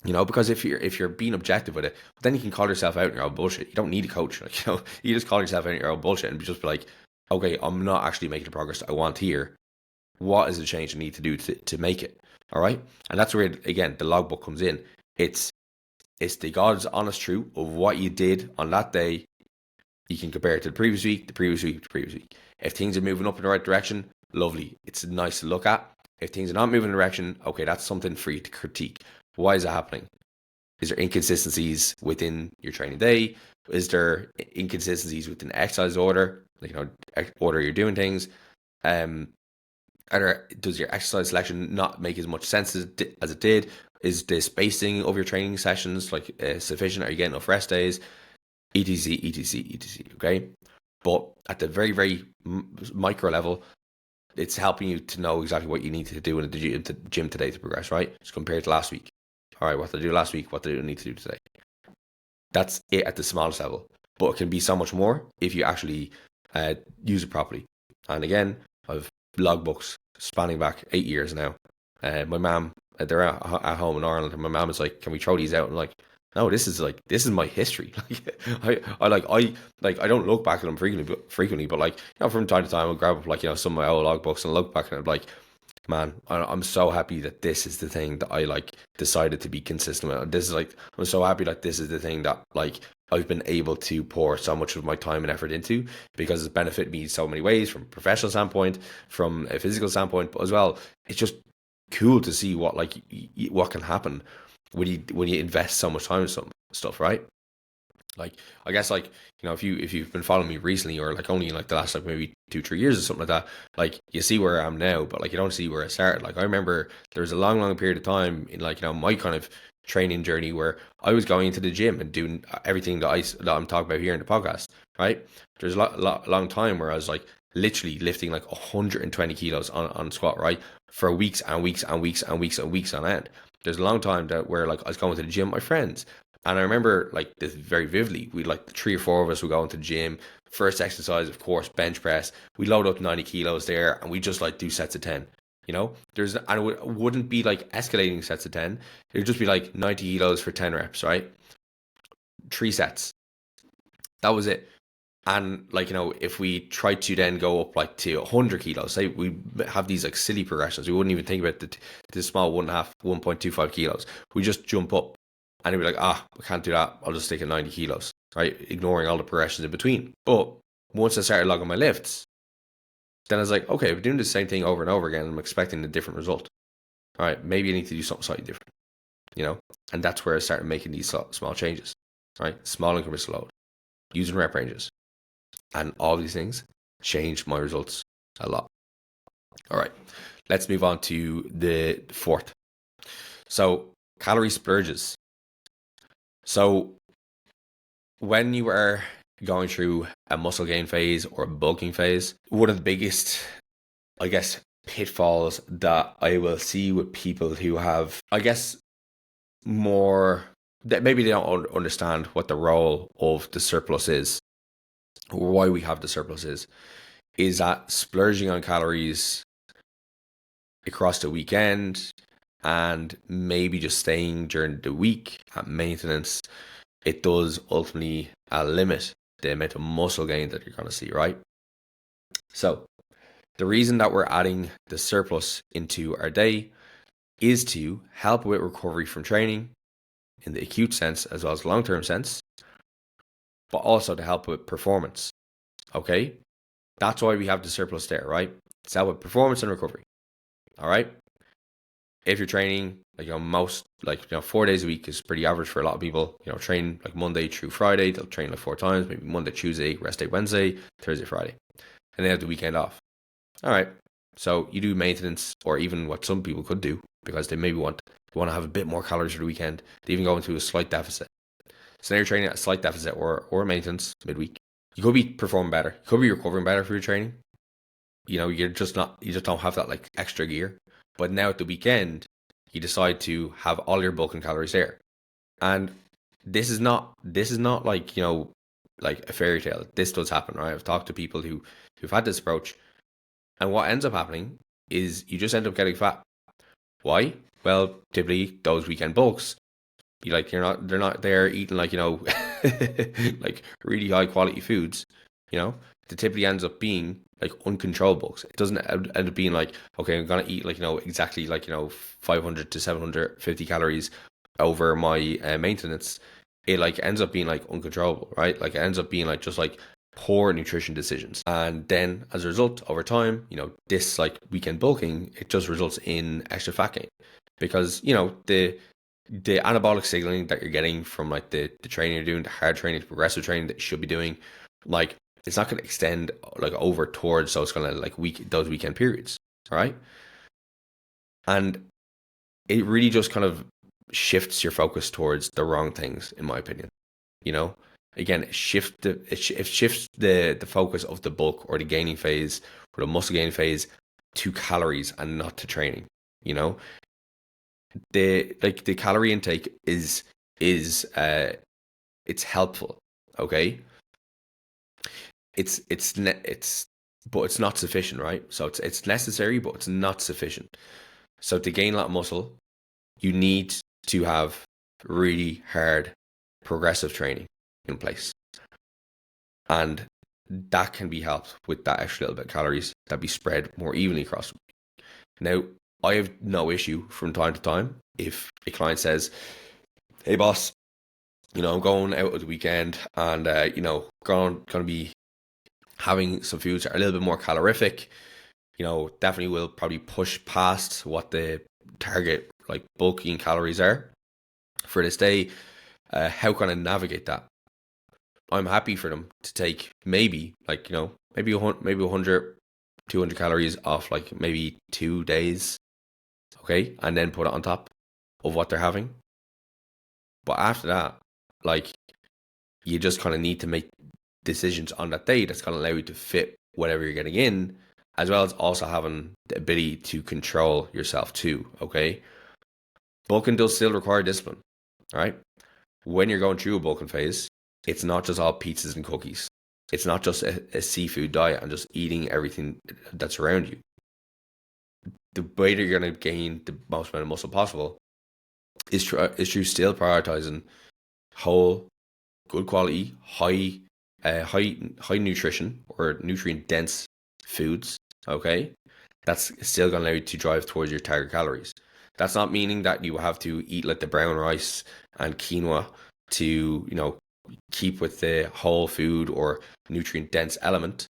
Because if you're being objective with it, then you can call yourself out in your own bullshit. You don't need a coach. Like, you just call yourself out in your own bullshit and just be like, okay, I'm not actually making the progress I want here. What is the change I need to do to make it? All right. And that's where, again, the logbook comes in. It's the God's honest truth of what you did on that day. You can compare it to the previous week, the previous week, the previous week. If things are moving up in the right direction, lovely. It's nice to look at. If things are not moving in the direction, okay, that's something for you to critique. Why is it happening? Is there inconsistencies within your training day? Is there inconsistencies within exercise order? Like, order you're doing things. Does your exercise selection not make as much sense as it did? Is the spacing of your training sessions like sufficient? Are you getting enough rest days? etc, etc, etc. Okay, but at the very, very micro level, it's helping you to know exactly what you need to do in the gym today to progress, right? Just compared to last week. All right, what did I do last week? What do I need to do today? That's it at the smallest level, but it can be so much more if you actually use it properly. And again, I've logbooks spanning back 8 years now. My mom, they're at home in Ireland, and my mom is like, "Can we throw these out?" And I'm like, no, this is my history. I don't look back at them frequently, but like, from time to time I'll grab up like, some of my old logbooks and look back and I'm like, man, I'm so happy that this is the thing that I like decided to be consistent with. This is like, I'm so happy that this is the thing that like I've been able to pour so much of my time and effort into, because it's benefited me so many ways, from a professional standpoint, from a physical standpoint, but as well, it's just cool to see what can happen when you invest so much time in some stuff, right? Like, I guess, like, if you've been following me recently, or like only in like the last like maybe 2-3 years or something like that, like you see where I am now, but like you don't see where I started. Like, I remember there was a long period of time in like my kind of training journey where I was going into the gym and doing everything that I'm talking about here in the podcast, right? There's a long time where I was like literally lifting like 120 kilos on squat, right, for weeks and weeks and weeks and weeks and weeks on end. There's a long time where like I was going to the gym with my friends, and I remember like this very vividly. We like the 3 or 4 of us would go into the gym. First exercise, of course, bench press. We load up 90 kilos there, and we just like do sets of 10. And it wouldn't be like escalating sets of 10. It would just be like 90 kilos for 10 reps, right? 3 sets. That was it. And like, if we tried to then go up like to 100 kilos, say we have these like silly progressions, we wouldn't even think about the small 1.25 kilos. We just jump up and we'd be like, I can't do that. I'll just stick at 90 kilos, right? Ignoring all the progressions in between. But once I started logging my lifts, then I was like, okay, I'm doing the same thing over and over again. I'm expecting a different result. All right, maybe I need to do something slightly different, and that's where I started making these small changes, right? Small increments load. using rep ranges. And all these things changed my results a lot. All right, let's move on to the fourth. So calorie splurges. So when you are going through a muscle gain phase or a bulking phase, one of the biggest, I guess, pitfalls that I will see with people who have, I guess, more that maybe they don't understand what the role of the surplus is, or why we have the surplus is that splurging on calories across the weekend and maybe just staying during the week at maintenance, it does ultimately limit the amount of muscle gain that you're going to see, right? So the reason that we're adding the surplus into our day is to help with recovery from training in the acute sense as well as long-term sense, but also to help with performance. Okay? That's why we have the surplus there, right? It's help with performance and recovery. All right? If you're training, 4 days a week is pretty average for a lot of people. Train like Monday through Friday. They'll train like 4 times, maybe Monday, Tuesday, rest day Wednesday, Thursday, Friday. And they have the weekend off. All right. So you do maintenance, or even what some people could do, because they maybe want to have a bit more calories for the weekend. They even go into a slight deficit. So now you're training at a slight deficit or maintenance midweek. You could be performing better. You could be recovering better for your training. You just don't have that like extra gear. But now at the weekend, you decide to have all your bulk and calories there. And this is not like, like a fairy tale. This does happen, right? I've talked to people who've had this approach. And what ends up happening is you just end up getting fat. Why? Well, typically those weekend bulks, they're not there eating like like really high quality foods. It typically ends up being like uncontrolled bulks. It doesn't end up being like, okay, I'm gonna eat exactly 500 to 750 calories over my maintenance. It ends up being like uncontrollable, right? It ends up being just poor nutrition decisions. And then as a result, over time, this weekend bulking, it just results in extra fat gain, because the anabolic signaling that you're getting from the training you're doing, the hard training, the progressive training that you should be doing, it's not going to extend over towards, so it's going to those weekend periods, all right? And it really just kind of shifts your focus towards the wrong things, in my opinion. Again, it shifts the focus of the bulk or the gaining phase or the muscle gaining phase to calories and not to training. The calorie intake is it's helpful, okay? But it's not sufficient, right? So it's necessary, but it's not sufficient. So to gain a lot of muscle, you need to have really hard progressive training in place. And that can be helped with that extra little bit of calories that be spread more evenly across the week. Now, I have no issue from time to time if a client says, hey boss, I'm going out at the weekend and going to be having some foods that are a little bit more calorific, definitely will probably push past what the target bulking calories are for this day. How can I navigate that? I'm happy for them to take maybe maybe 100, 200 calories off maybe 2 days, okay, and then put it on top of what they're having. But after that, you just kind of need to make decisions on that day that's going to allow you to fit whatever you're getting in, as well as also having the ability to control yourself too, okay? Bulking does still require discipline, right? When you're going through a bulking phase, it's not just all pizzas and cookies. It's not just a seafood diet and just eating everything that's around you. The way that you're going to gain the most amount of muscle possible is through still prioritizing whole, good quality, high nutrition or nutrient dense foods, okay? That's still going to allow you to drive towards your target calories. That's not meaning that you have to eat the brown rice and quinoa to, keep with the whole food or nutrient dense element.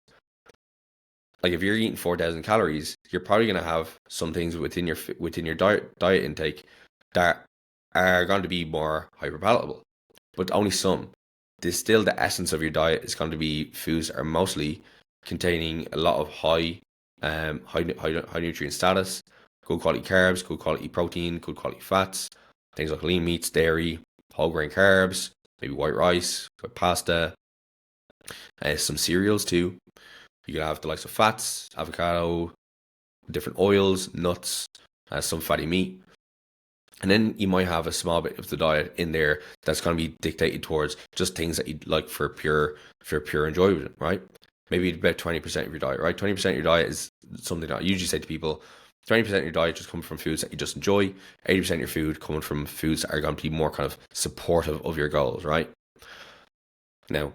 If you're eating 4,000 calories, you're probably going to have some things within your diet intake that are going to be more hyperpalatable, but only some. still the essence of your diet is going to be foods that are mostly containing a lot of high nutrient status, good quality carbs, good quality protein, good quality fats, things like lean meats, dairy, whole grain carbs, maybe white rice, pasta, some cereals too. You can have the likes of fats, avocado, different oils, nuts, some fatty meat. And then you might have a small bit of the diet in there that's going to be dictated towards just things that you'd like for pure enjoyment, right? Maybe about 20% of your diet, right? 20% of your diet is something that I usually say to people, 20% of your diet just comes from foods that you just enjoy, 80% of your food coming from foods that are going to be more kind of supportive of your goals, right? Now,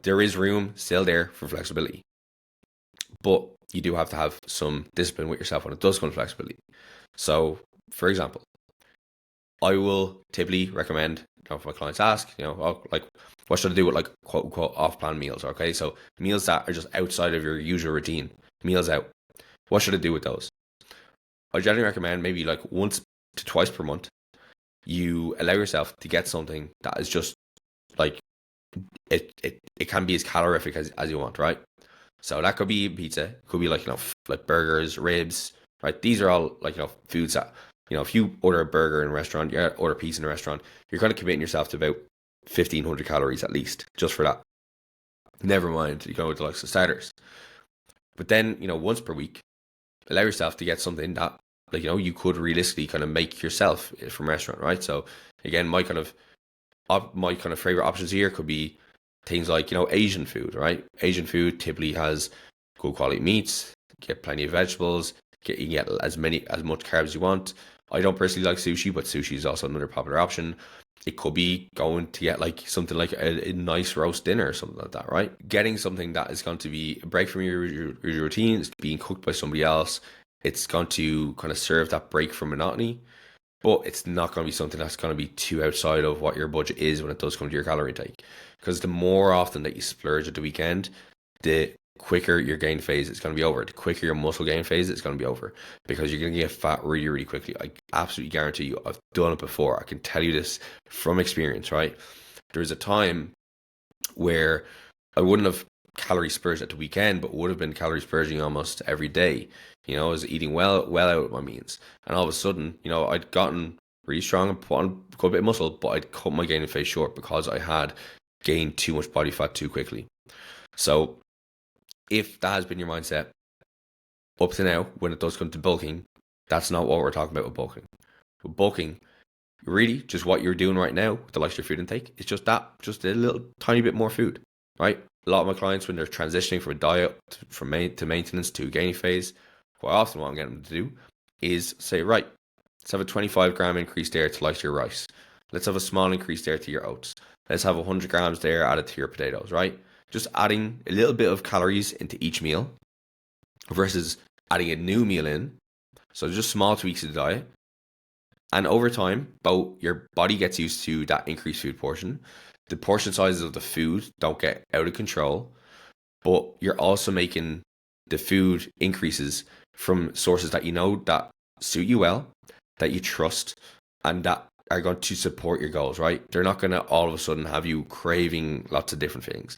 there is room still there for flexibility, but you do have to have some discipline with yourself when it does come to flexibility. So, for example, I will typically recommend, if my clients ask, like, what should I do with like quote unquote off-plan meals? Okay, so meals that are just outside of your usual routine, meals out. What should I do with those? I generally recommend maybe like once to twice per month, you allow yourself to get something that is just like it can be as calorific as you want, right? So that could be pizza, it could be like like burgers, ribs, right? These are all like foods that if you order a burger in a restaurant, you order pizza in a restaurant, you're kind of committing yourself to about 1,500 calories at least, just for that. Never mind, you go with the likes of starters. But then, once per week, allow yourself to get something that, like, you could realistically kind of make yourself from a restaurant, right? So again, my kind of favorite options here could be things like, Asian food, right? Asian food typically has good quality meats, get plenty of vegetables, you can get as much carbs as you want. I don't personally like sushi, but sushi is also another popular option. It could be going to get like something like a nice roast dinner or something like that, right? Getting something that is going to be a break from your routine, it's being cooked by somebody else. It's going to kind of serve that break from monotony, but it's not going to be something that's going to be too outside of what your budget is when it does come to your calorie intake. Because the more often that you splurge at the weekend, the quicker your gain phase is going to be over. The quicker your muscle gain phase is going to be over, because you're going to get fat really, really quickly. I absolutely guarantee you. I've done it before. I can tell you this from experience, right? There's a time where I wouldn't have calorie splurged at the weekend, but would have been calorie splurging almost every day. I was eating well out of my means. And all of a sudden, I'd gotten really strong and put on quite a bit of muscle, but I'd cut my gain phase short because I had gained too much body fat too quickly. So if that has been your mindset up to now, when it does come to bulking, that's not what we're talking about with bulking. With bulking, really just what you're doing right now with the likes of your food intake, it's just a little tiny bit more food, right? A lot of my clients, when they're transitioning from a diet to maintenance to gaining phase, quite often what I'm getting them to do is say, right, let's have a 25 gram increase there to like your rice. Let's have a small increase there to your oats. Let's have 100 grams there added to your potatoes, right? Just adding a little bit of calories into each meal versus adding a new meal in. So just small tweaks to the diet. And over time, both your body gets used to that increased food portion. The portion sizes of the food don't get out of control, but you're also making the food increases from sources that that suit you well, that you trust, and that are going to support your goals, right? They're not going to all of a sudden have you craving lots of different things.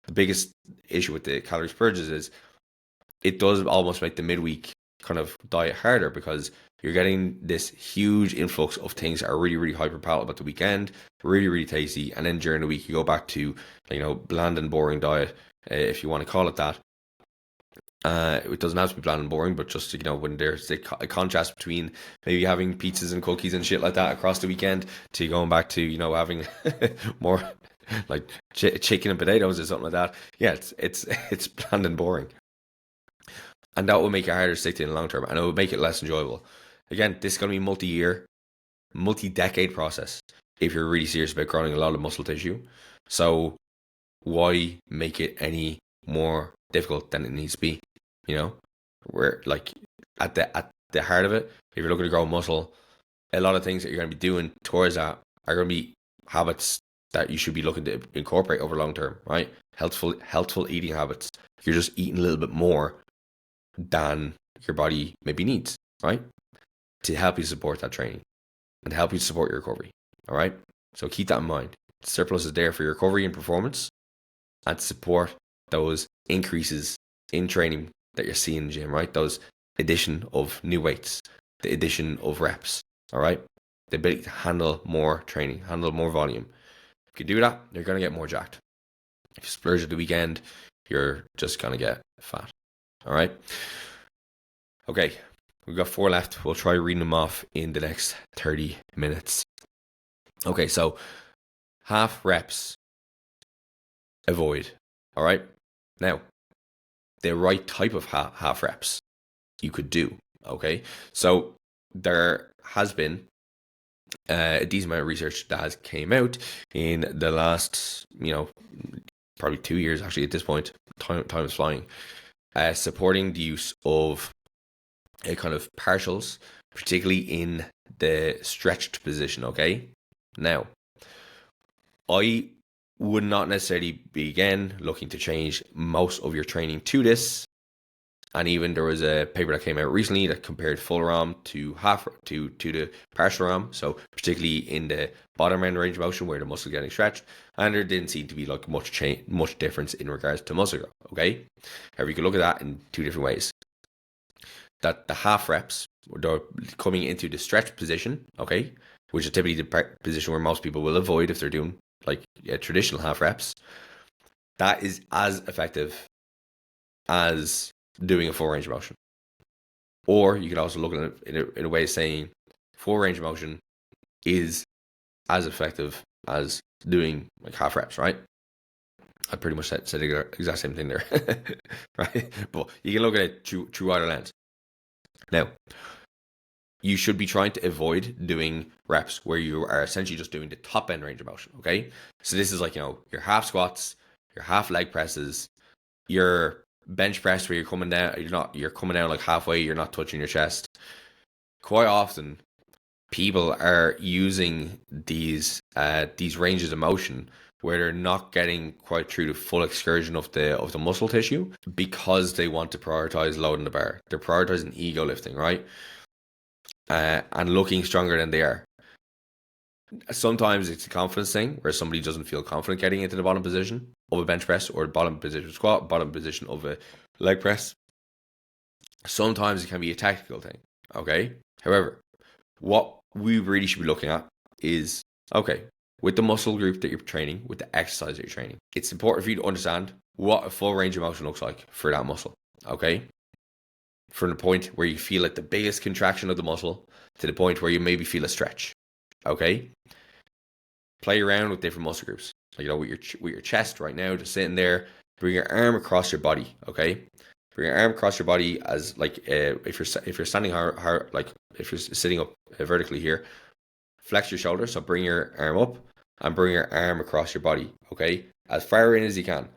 The biggest issue with the calorie splurges is it does almost make the midweek kind of diet harder, because you're getting this huge influx of things that are really, really hyper palatable at the weekend, really, really tasty, and then during the week you go back to bland and boring diet, if you want to call it that. It doesn't have to be bland and boring, but just when there's a contrast between maybe having pizzas and cookies and shit like that across the weekend to going back to having more like chicken and potatoes or something like that. Yeah, it's bland and boring, and that will make it harder to stick to in the long term, and it will make it less enjoyable. Again, this is going to be multi-year, multi-decade process if you're really serious about growing a lot of muscle tissue. So why make it any more difficult than it needs to be? We're like at the heart of it, if you're looking to grow muscle, a lot of things that you're going to be doing towards that are going to be habits that you should be looking to incorporate over long term, right? Healthful eating habits. You're just eating a little bit more than your body maybe needs, right? To help you support that training and help you support your recovery. All right. So keep that in mind. surplus is there for your recovery and performance and to support those increases in training that you're seeing in the gym, right? Those addition of new weights, the addition of reps, all right? The ability to handle more training, handle more volume. If you do that, you're going to get more jacked. If you splurge at the weekend, you're just going to get fat, all right? Okay, we've got 4 left. We'll try reading them off in the next 30 minutes. Okay, so half reps, avoid, all right? Now, the right type of half reps you could do, okay? So there has been a decent amount of research that has came out in the last, probably 2 years actually at this point. Time is flying. Supporting the use of a kind of partials, particularly in the stretched position, okay? Now, I would not necessarily be, again, looking to change most of your training to this. And even there was a paper that came out recently that compared full ROM to the partial ROM. So particularly in the bottom end range of motion where the muscle is getting stretched, and there didn't seem to be like much difference in regards to muscle growth. Okay, however, you can look at that in 2 different ways. That the half reps, they're coming into the stretch position, okay, which is typically the position where most people will avoid if they're doing like traditional half reps. That is as effective as doing a full range of motion. Or you could also look at it in a way saying full range of motion is as effective as doing like half reps, right? I pretty much said the exact same thing there, right? But you can look at it through either lens. Now, you should be trying to avoid doing reps where you are essentially just doing the top end range of motion, okay? So this is like, your half squats, your half leg presses, your bench press where you're coming down like halfway, you're not touching your chest. Quite often, people are using these ranges of motion where they're not getting quite through the full excursion of the muscle tissue because they want to prioritize loading the bar. They're prioritizing ego lifting, right? And looking stronger than they are. Sometimes it's a confidence thing where somebody doesn't feel confident getting into the bottom position of a bench press or bottom position squat, bottom position of a leg press. Sometimes it can be a tactical thing, okay? However, what we really should be looking at is, okay, with the muscle group that you're training, with the exercise that you're training, it's important for you to understand what a full range of motion looks like for that muscle, okay? From the point where you feel like the biggest contraction of the muscle to the point where you maybe feel a stretch, okay? Play around with different muscle groups. With your chest right now, just sitting there, bring your arm across your body, okay? Bring your arm across your body as like if you're standing hard, like if you're sitting up vertically here, flex your shoulder. So bring your arm up and bring your arm across your body, okay? As far in as you can.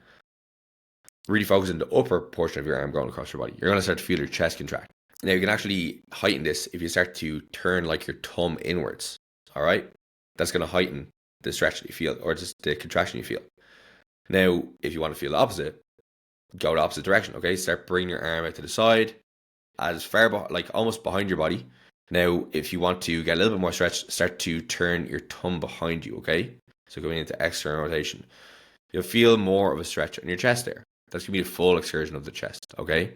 Really focus on the upper portion of your arm going across your body. You're going to start to feel your chest contract. Now you can actually heighten this if you start to turn like your thumb inwards, all right? That's going to heighten the stretch that you feel or just the contraction you feel. Now, if you want to feel the opposite, go the opposite direction, okay? Start bringing your arm out to the side as far, like almost behind your body. Now, if you want to get a little bit more stretch, start to turn your thumb behind you, okay? So going into external rotation. You'll feel more of a stretch on your chest there. That's going to be the full excursion of the chest, okay?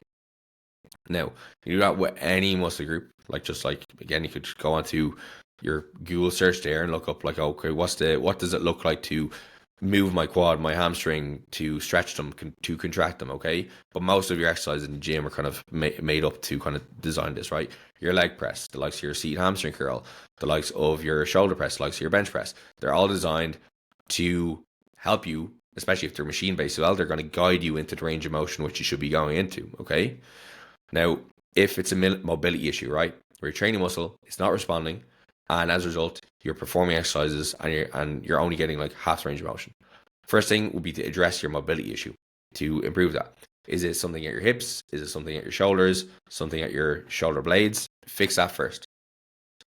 Now, you do that with any muscle group. Again, you could go onto your Google search there and look up okay, what does it look like to move my quad, my hamstring, to stretch them, to contract them, okay? But most of your exercises in the gym are kind of made up to kind of design this, right? Your leg press, the likes of your seated hamstring curl, the likes of your shoulder press, the likes of your bench press. They're all designed to help you, especially if they're machine-based as well. They're going to guide you into the range of motion which you should be going into, okay? Now, if it's a mobility issue, right, where you're training muscle, it's not responding, and as a result, you're performing exercises and you're only getting like half the range of motion. First thing would be to address your mobility issue to improve that. Is it something at your hips? Is it something at your shoulders? Something at your shoulder blades? Fix that first.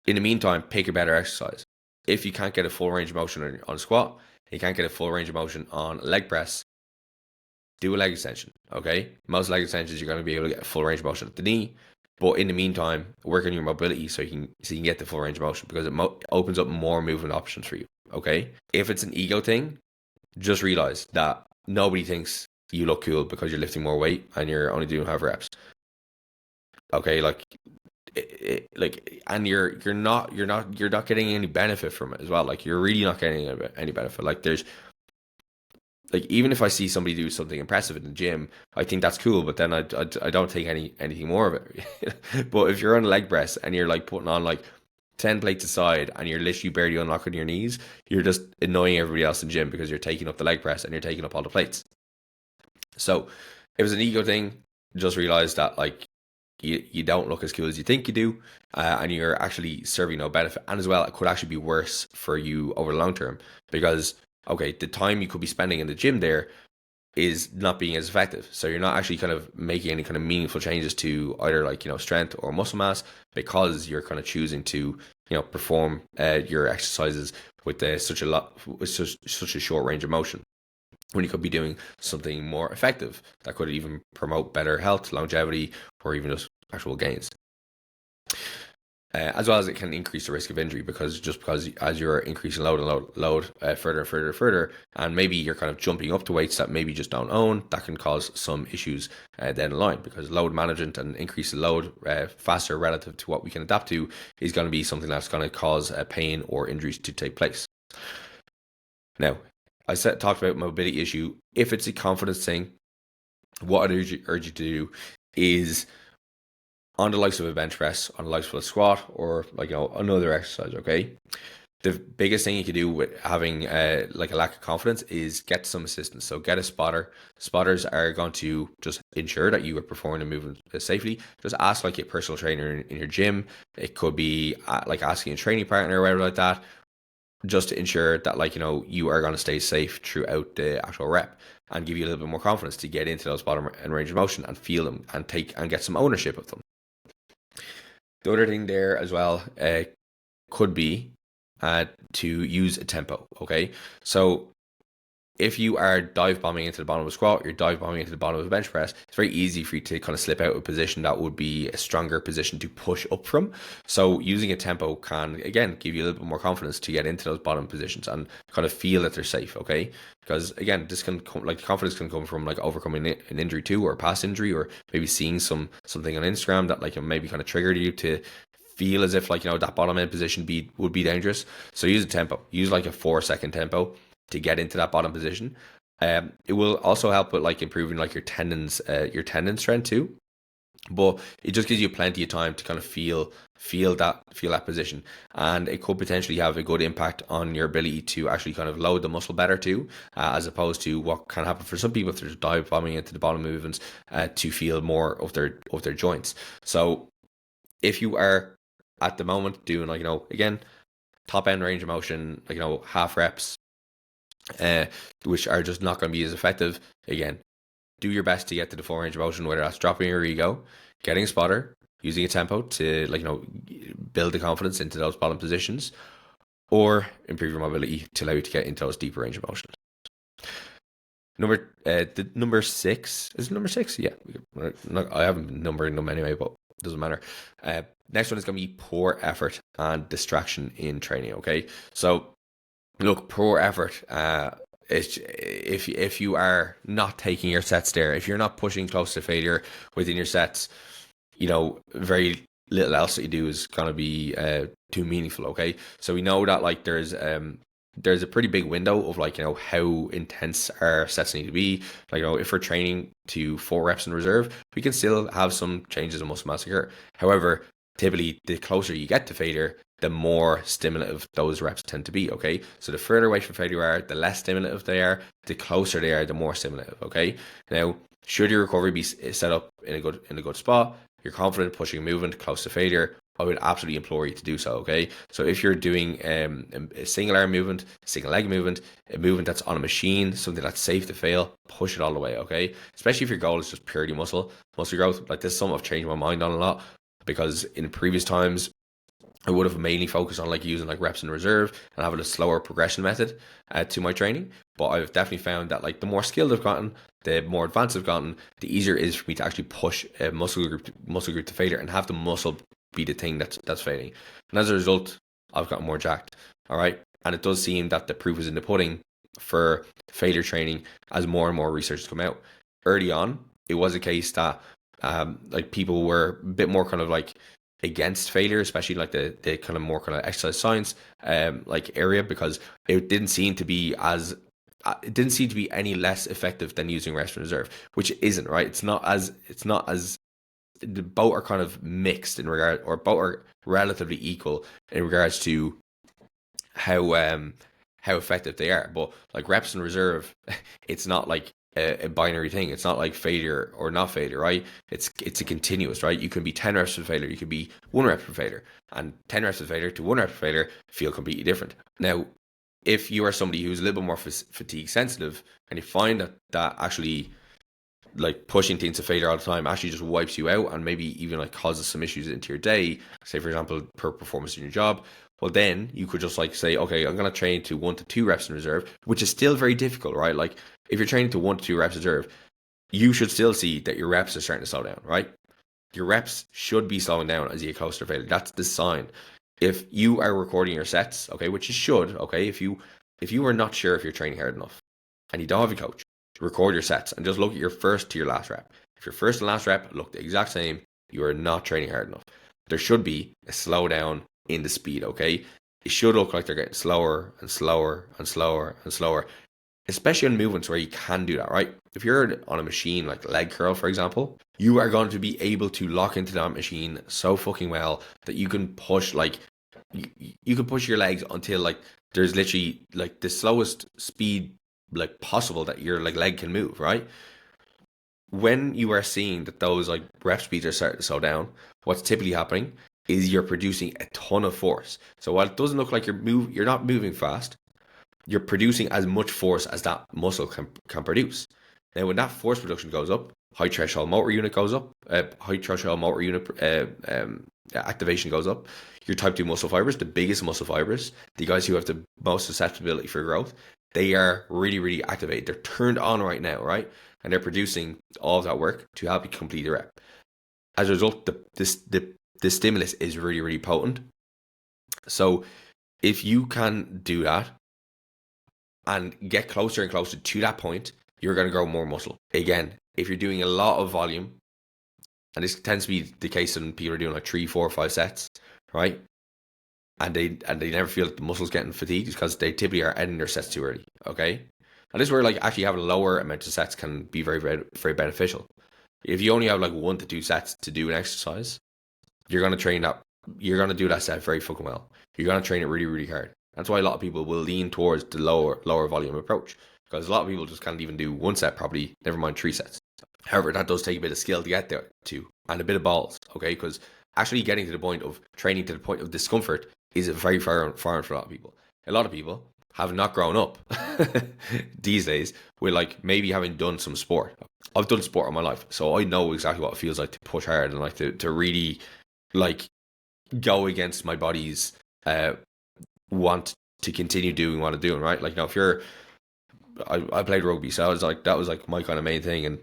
In the meantime, pick a better exercise. If you can't get a full range of motion on a squat, you can't get a full range of motion on a leg press, do a leg extension, okay? Most leg extensions, you're going to be able to get a full range of motion at the knee. But in the meantime, work on your mobility so you can get the full range of motion because it opens up more movement options for you, okay? If it's an ego thing, just realize that nobody thinks you look cool because you're lifting more weight and you're only doing 5 reps. Okay, like and you're not getting any benefit from it as well. Like you're really not getting any benefit. Like there's like, even if I see somebody do something impressive in the gym, I think that's cool, but then I don't take anything more of it. But if you're on leg press and you're like putting on like 10 plates aside and you're literally barely unlocking your knees, you're just annoying everybody else in the gym because you're taking up the leg press and you're taking up all the plates. So if it's an ego thing, just realize that like you don't look as cool as you think you do, and you're actually serving no benefit. And as well, it could actually be worse for you over the long term because, okay, the time you could be spending in the gym there is not being as effective. So you're not actually kind of making any kind of meaningful changes to either like, strength or muscle mass because you're kind of choosing to, perform your exercises with such a short range of motion, when you could be doing something more effective that could even promote better health, longevity, or even just actual gains. As well as it can increase the risk of injury because as you're increasing load further, and maybe you're kind of jumping up to weights that maybe you just don't own, that can cause some issues down the line, because load management and increase the load faster relative to what we can adapt to is going to be something that's going to cause pain or injuries to take place. Now, I talked about mobility issue. If it's a confidence thing, what I'd urge you to do is, on the likes of a bench press, on the likes of a squat, or like another exercise, okay? The biggest thing you can do with having like a lack of confidence is get some assistance. So get a spotter. Spotters are going to just ensure that you are performing the movement safely. Just ask like a personal trainer in your gym. It could be like asking a training partner or whatever like that, just to ensure that like you are going to stay safe throughout the actual rep, and give you a little bit more confidence to get into those bottom and range of motion and feel them and get some ownership of them. The other thing there as well could be to use a tempo. Okay, so if you are dive bombing into the bottom of a squat, you're dive bombing into the bottom of a bench press, it's very easy for you to kind of slip out of a position that would be a stronger position to push up from. So using a tempo can, again, give you a little bit more confidence to get into those bottom positions and kind of feel that they're safe, okay? Because again, this can come, like, confidence can come from like overcoming an injury too, or a past injury, or maybe seeing something on Instagram that like maybe kind of triggered you to feel as if like that bottom end position would be dangerous. So use a tempo, use like a 4-second tempo to get into that bottom position. It will also help with like improving like your tendon strength too. But it just gives you plenty of time to kind of feel that position, and it could potentially have a good impact on your ability to actually kind of load the muscle better too, as opposed to what can happen for some people if they're dive bombing into the bottom movements to feel more of their joints. So if you are at the moment doing like again, top end range of motion, like half reps, which are just not going to be as effective, again, do your best to get to the full range of motion, whether that's dropping your ego, getting a spotter, using a tempo to build the confidence into those bottom positions, or improve your mobility to allow you to get into those deeper range of motion. Number 6 is number 6. Yeah, I haven't been numbering them anyway, but it doesn't matter. Next one is going to be poor effort and distraction in training. Okay, so look, poor effort. If you are not taking your sets there, if you're not pushing close to failure within your sets, very little else that you do is going to be too meaningful. Okay, so we know that like there's a pretty big window of like how intense our sets need to be. Like if we're training to 4 reps in reserve, we can still have some changes in muscle mass occur. However, typically the closer you get to failure, the more stimulative those reps tend to be, okay? So the further away from failure you are, the less stimulative they are. The closer they are, the more stimulative, okay? Now, should your recovery be set up in a good spot, you're confident pushing a movement close to failure, I would absolutely implore you to do so, okay? So if you're doing a single arm movement, single leg movement, a movement that's on a machine, something that's safe to fail, push it all the way, okay? Especially if your goal is just purely muscle growth. Like this is something I've changed my mind on a lot, because in previous times, I would have mainly focused on like using like reps in reserve and having a slower progression method to my training. But I've definitely found that like the more skilled I've gotten, the more advanced I've gotten, the easier it is for me to actually push a muscle group to failure and have the muscle be the thing that's failing. And as a result, I've gotten more jacked. All right. And it does seem that the proof is in the pudding for failure training as more and more research come out. Early on, it was a case that like people were a bit more kind of like against failure, especially like the kind of more kind of exercise science like area, because it didn't seem to be any less effective than using rest and reserve, which isn't, right. It's not as the both are kind of mixed in regard, or both are relatively equal in regards to how effective they are. But like reps and reserve, it's not like a binary thing. It's not like failure or not failure, right? It's a continuous, right? You can be 10 reps for failure, you can be 1 rep for failure, and 10 reps for failure to 1 rep for failure feel completely different. Now, if you are somebody who's a little bit more fatigue sensitive, and you find that actually like pushing things to failure all the time actually just wipes you out, and maybe even like causes some issues into your day, say for example per performance in your job, well then you could just like say, okay, I'm going to train to 1 to 2 reps in reserve, which is still very difficult, right? Like if you're training to 1 to 2 reps in reserve, you should still see that your reps are starting to slow down, right? Your reps should be slowing down as you get closer to failure. That's the sign. If you are recording your sets, okay, which you should, okay, if you are not sure if you're training hard enough and you don't have a coach, record your sets and just look at your first to your last rep. If your first and last rep look the exact same, you are not training hard enough. There should be a slowdown in the speed, okay? It should look like they're getting slower and slower and slower and slower, especially on movements where you can do that, right? If you're on a machine like leg curl, for example, you are going to be able to lock into that machine so fucking well that you can push like, you can push your legs until like there's literally like the slowest speed like possible that your like leg can move, right? When you are seeing that those like rep speeds are starting to slow down, what's typically happening is you're producing a ton of force. So while it doesn't look like you're not moving fast, you're producing as much force as that muscle can produce. Now, when that force production goes up, high threshold motor unit goes up, activation goes up. Your type 2 muscle fibers, the biggest muscle fibers, the guys who have the most susceptibility for growth, they are really, really activated. They're turned on right now, right? And they're producing all of that work to help you complete the rep. As a result, the stimulus is really, really potent. So if you can do that and get closer and closer to that point, you're going to grow more muscle. Again, if you're doing a lot of volume, and this tends to be the case when people are doing like 3, 4, 5 sets, right? And they never feel that the muscles getting fatigued because they typically are ending their sets too early, okay? And this is where like actually having a lower amount of sets can be very, very, very beneficial. If you only have like 1 to 2 sets to do an exercise, you're going to do that set very fucking well. You're going to train it really, really hard. That's why a lot of people will lean towards the lower volume approach, because a lot of people just can't even do 1 set properly, never mind 3 sets. However, that does take a bit of skill to get there too, and a bit of balls, okay? Because actually getting to the point of training to the point of discomfort is very foreign for a lot of people. A lot of people have not grown up these days with like maybe having done some sport. I've done sport all my life, so I know exactly what it feels like to push hard and like to really like go against my body's want to continue doing what I'm doing, right? Like, you know, if you're, I played rugby, so that was like my kind of main thing, and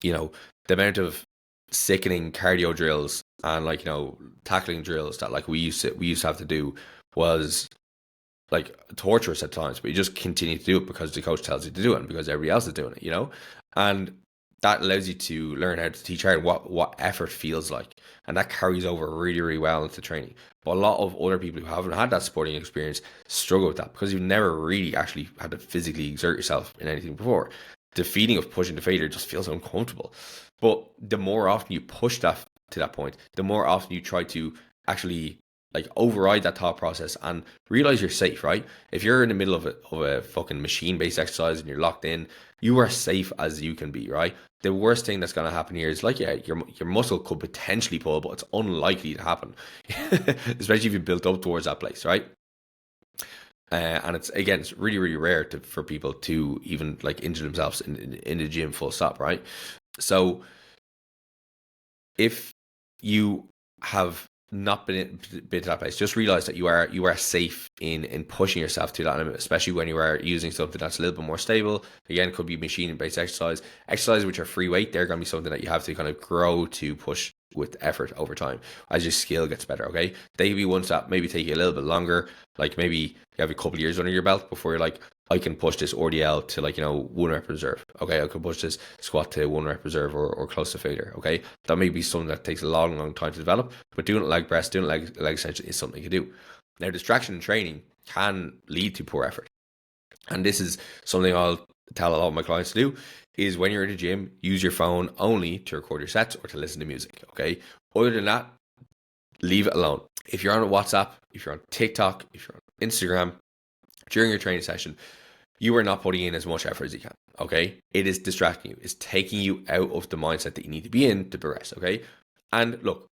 you know, the amount of sickening cardio drills and like, you know, tackling drills that like we used to have to do was like torturous at times, but you just continue to do it because the coach tells you to do it and because everybody else is doing it, you know? And that allows you to learn how to teach hard what effort feels like. And that carries over really, really well into training. But a lot of other people who haven't had that sporting experience struggle with that because you've never really actually had to physically exert yourself in anything before. The feeling of pushing to failure just feels uncomfortable. But the more often you push that to that point, the more often you try to actually like override that thought process and realize you're safe, right? If you're in the middle of a fucking machine-based exercise and you're locked in, you are safe as you can be, right? The worst thing that's going to happen here is like, yeah, your muscle could potentially pull, but it's unlikely to happen, especially if you built up towards that place, right? And it's really, really rare for people to even like injure themselves in the gym, full stop, right? So if you have not been to that place, just realize that you are safe in pushing yourself to that limit, especially when you are using something that's a little bit more stable. Again, it could be machine-based exercises which are free weight. They're going to be something that you have to kind of grow to push with effort over time as your skill gets better. Okay, they can be ones that maybe take you a little bit longer. Like maybe you have a couple of years under your belt before you're like, I can push this RDL to like, 1 rep reserve. Okay, I can push this squat to 1 rep reserve or close to failure. Okay, that may be something that takes a long time to develop, but doing it leg press, doing it leg extension is something you can do. Now, distraction in training can lead to poor effort. And this is something I'll tell a lot of my clients to do, is when you're in the gym, use your phone only to record your sets or to listen to music, okay? Other than that, leave it alone. If you're on WhatsApp, if you're on TikTok, if you're on Instagram, during your training session, you are not putting in as much effort as you can, okay? It is distracting you. It's taking you out of the mindset that you need to be in to progress, okay? And look,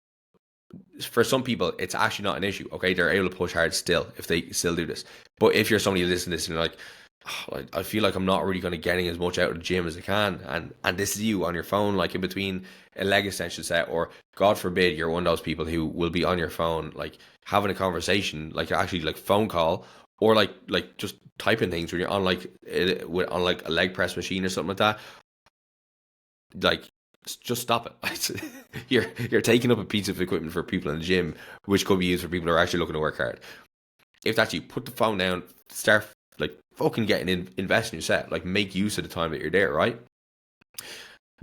for some people, it's actually not an issue, okay? They're able to push hard still if they still do this. But if you're somebody listening to this and you're like, I feel like I'm not really going to getting as much out of the gym as I can, and this is you on your phone, like in between a leg extension set, or God forbid you're one of those people who will be on your phone like having a conversation, like actually like phone call, or like just typing things when you're on like a leg press machine or something like that. Like, just stop it. You're taking up a piece of equipment for people in the gym, which could be used for people who are actually looking to work hard. If that's you, put the phone down, start like fucking getting invest in your set, like make use of the time that you're there, right?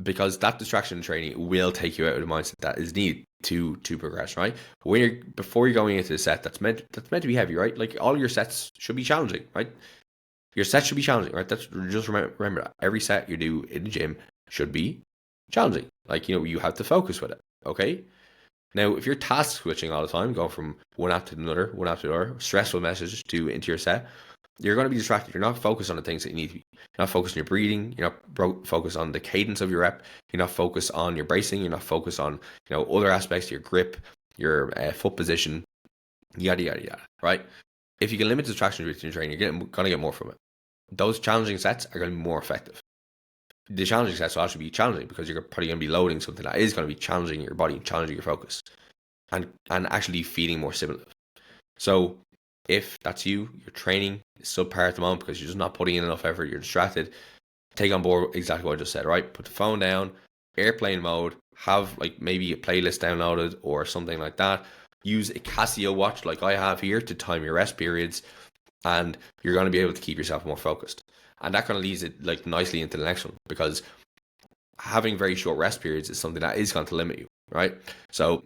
Because that distraction training will take you out of the mindset that is needed to progress, right? Before you're going into a set that's meant to be heavy, right? Like all your sets should be challenging, right? Your set should be challenging, right? That's just remember that every set you do in the gym should be challenging. Like, you have to focus with it, okay? Now, if you're task switching all the time, going from one app to another, stressful messages into your set, you're going to be distracted. You're not focused on the things that you need to be. You're not focused on your breathing. You're not focused on the cadence of your rep. You're not focused on your bracing. You're not focused on, other aspects, your grip, your foot position, yada, yada, yada, right? If you can limit distraction with your training, you're going to get more from it. Those challenging sets are going to be more effective. The challenging sets will actually be challenging because you're probably going to be loading something that is going to be challenging your body, challenging your focus, and actually feeling more stimulative. So if that's you, your training is subpar at the moment because you're just not putting in enough effort, you're distracted, take on board exactly what I just said, right? Put the phone down, airplane mode, have like maybe a playlist downloaded or something like that. Use a Casio watch like I have here to time your rest periods, and you're going to be able to keep yourself more focused. And that kind of leads it like nicely into the next one, because having very short rest periods is something that is going to limit you, right? So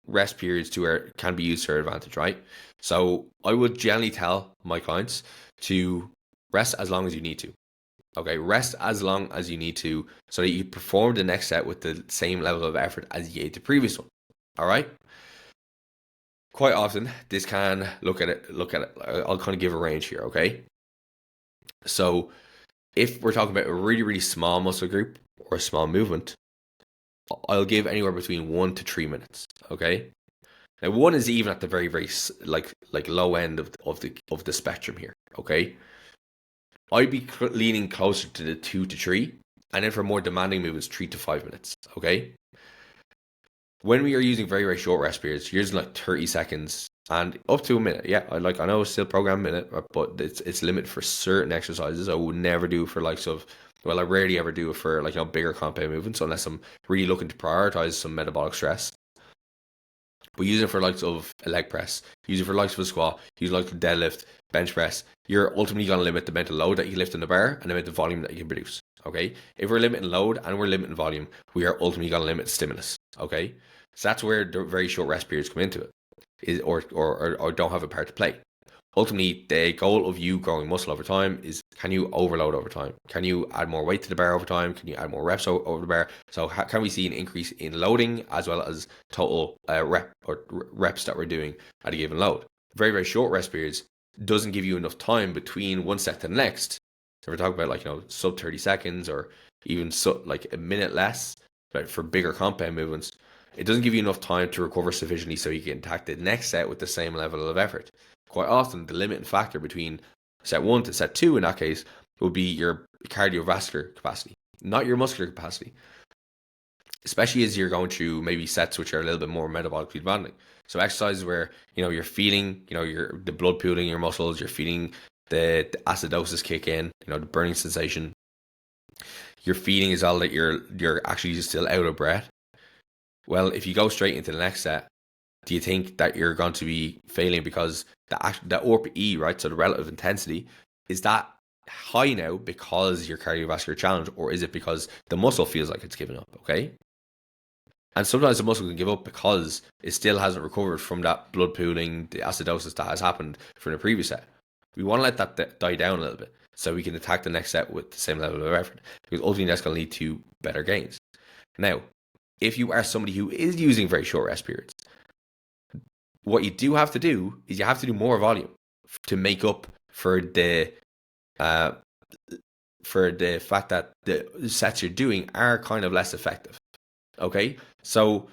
rest periods can be used to your advantage, right? So I would generally tell my clients to rest as long as you need to. Okay, rest as long as you need to so that you perform the next set with the same level of effort as you did the previous one. All right? Quite often, this can look at it. I'll kind of give a range here, okay? So if we're talking about a really, really small muscle group or a small movement, I'll give anywhere between 1 to 3 minutes, okay? Now, 1 is even at the very, very like low end of the spectrum here, okay? I'd be leaning closer to the 2 to 3, and then for more demanding movements, 3 to 5 minutes, okay? When we are using very, very short rest periods, you're using like 30 seconds and up to a minute. Yeah, I know it's still programmed a minute, but it's limited for certain exercises. I would never do for I rarely ever do it for bigger compound movements unless I'm really looking to prioritize some metabolic stress. But use it for likes of a leg press, use it for likes of a squat, use it like a deadlift, bench press. You're ultimately going to limit the amount of load that you lift in the bar and the amount of volume that you can produce. Okay, if we're limiting load and we're limiting volume, we are ultimately going to limit stimulus. Okay, so that's where the very short rest periods come into it, or don't have a part to play. Ultimately, the goal of you growing muscle over time is, can you overload over time? Can you add more weight to the bar over time? Can you add more reps over the bar? So can we see an increase in loading as well as total reps that we're doing at a given load? Very, very short rest periods doesn't give you enough time between one set to the next. So we're talking about sub 30 seconds or even a minute less, but for bigger compound movements, it doesn't give you enough time to recover sufficiently so you can attack the next set with the same level of effort. Quite often, the limiting factor between set 1 to set 2 in that case would be your cardiovascular capacity, not your muscular capacity. Especially as you're going through maybe sets which are a little bit more metabolically demanding. So exercises where you're feeling the blood pooling in your muscles, you're feeling the acidosis kick in, the burning sensation. You're feeling is all that you're actually still out of breath. Well, if you go straight into the next set, do you think that you're going to be failing because the RPE, right? So the relative intensity, is that high now because your cardiovascular challenge, or is it because the muscle feels like it's giving up? Okay. And sometimes the muscle can give up because it still hasn't recovered from that blood pooling, the acidosis that has happened from the previous set. We want to let that die down a little bit so we can attack the next set with the same level of effort, because ultimately that's going to lead to better gains. Now, if you are somebody who is using very short rest periods, what you do have to do is you have to do more volume to make up for the fact that the sets you're doing are kind of less effective. Okay, so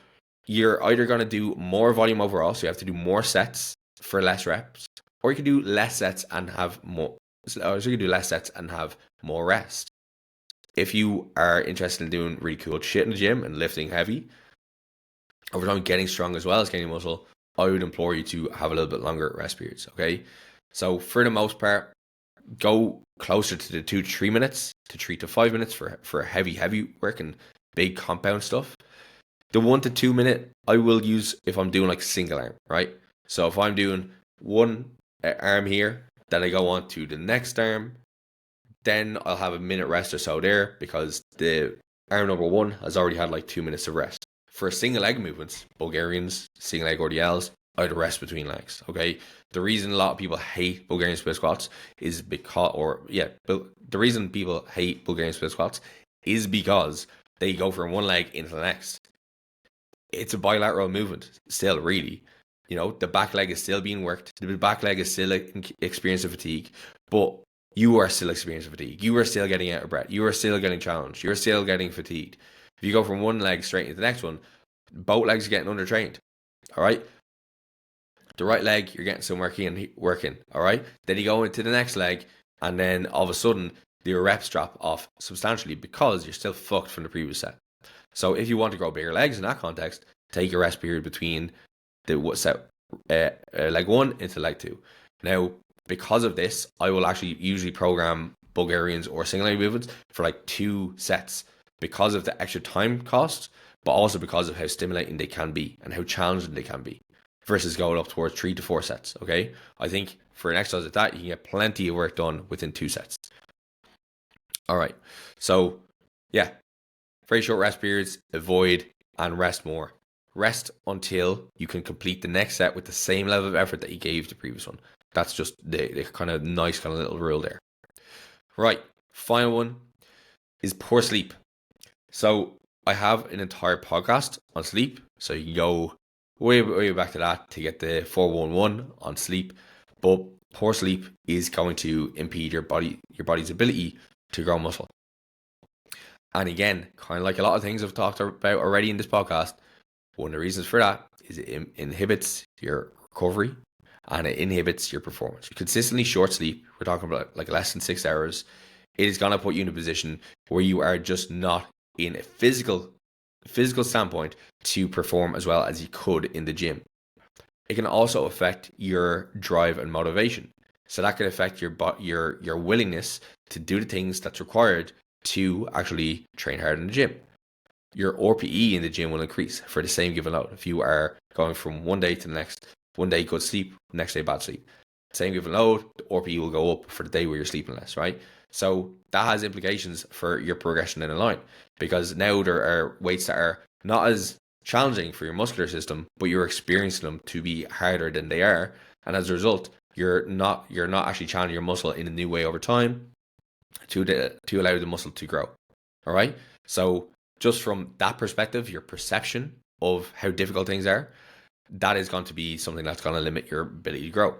you're either going to do more volume overall, so you have to do more sets for less reps, or you can do less sets and have more. Or so you can do less sets and have more rest. If you are interested in doing really cool shit in the gym and lifting heavy, over time getting strong as well as gaining muscle, I would implore you to have a little bit longer rest periods. Okay, so for the most part, go closer to the 2 to 3 minutes to 3 to 5 minutes for heavy work and big compound stuff. The 1 to 2 minute I will use if I'm doing like single arm, right? So if I'm doing one arm here, then I go on to the next arm, then I'll have a minute rest or so there because the arm number 1 has already had like 2 minutes of rest. For single leg movements, Bulgarians, single leg RDLs, I'd rest between legs. Okay, the reason a lot of people hate Bulgarian split squats is the reason people hate Bulgarian split squats is because they go from one leg into the next. It's a bilateral movement still, really. You know, the back leg is still being worked. The back leg is still experiencing fatigue, but you are still experiencing fatigue. You are still getting out of breath. You are still getting challenged. You're still getting fatigued. If you go from one leg straight into the next one, both legs are getting undertrained. All right. The right leg, you're getting some working. All right. Then you go into the next leg, and then all of a sudden, your reps drop off substantially because you're still fucked from the previous set. So if you want to grow bigger legs in that context, take a rest period between the set leg 1 into leg 2. Now, because of this, I will actually usually program Bulgarians or single leg movements for like 2 sets because of the extra time cost, but also because of how stimulating they can be and how challenging they can be versus going up towards 3 to 4 sets. Okay, I think for an exercise like that, you can get plenty of work done within 2 sets. All right, so yeah, very short rest periods, avoid and rest more. Rest until you can complete the next set with the same level of effort that you gave the previous one. That's just the kind of nice kind of little rule there. Right, final one is poor sleep. So I have an entire podcast on sleep, so you can go way back to that to get the 411 on sleep. But poor sleep is going to impede your body's ability to grow muscle. And again, kind of like a lot of things I've talked about already in this podcast, one of the reasons for that is it inhibits your recovery and it inhibits your performance. Consistently short sleep, we're talking about like less than 6 hours, it is going to put you in a position where you are just not in a physical standpoint to perform as well as you could in the gym. It can also affect your drive and motivation. So that can affect your willingness to do the things that's required to actually train hard in the gym. Your RPE in the gym will increase for the same given load. If you are going from one day to the next, one day good sleep, next day bad sleep, same given load, the RPE will go up for the day where you're sleeping less, right? So that has implications for your progression in a line, because now there are weights that are not as challenging for your muscular system, but you're experiencing them to be harder than they are, and as a result, you're not actually challenging your muscle in a new way over time to allow the muscle to grow. All right. So just from that perspective, your perception of how difficult things are, that is going to be something that's going to limit your ability to grow.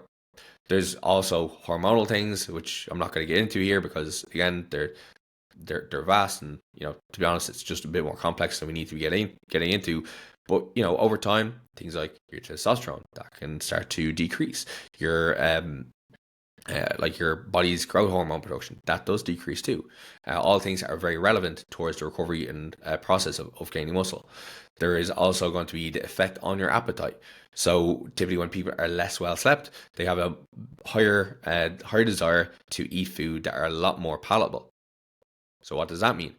There's also hormonal things, which I'm not going to get into here because again, they're vast, and to be honest, it's just a bit more complex than we need to be getting into. But over time, things like your testosterone that can start to decrease. Your like your body's growth hormone production, that does decrease too. All things are very relevant towards the recovery and process of gaining muscle. There is also going to be the effect on your appetite. So typically when people are less well slept, they have a higher desire to eat food that are a lot more palatable. So what does that mean?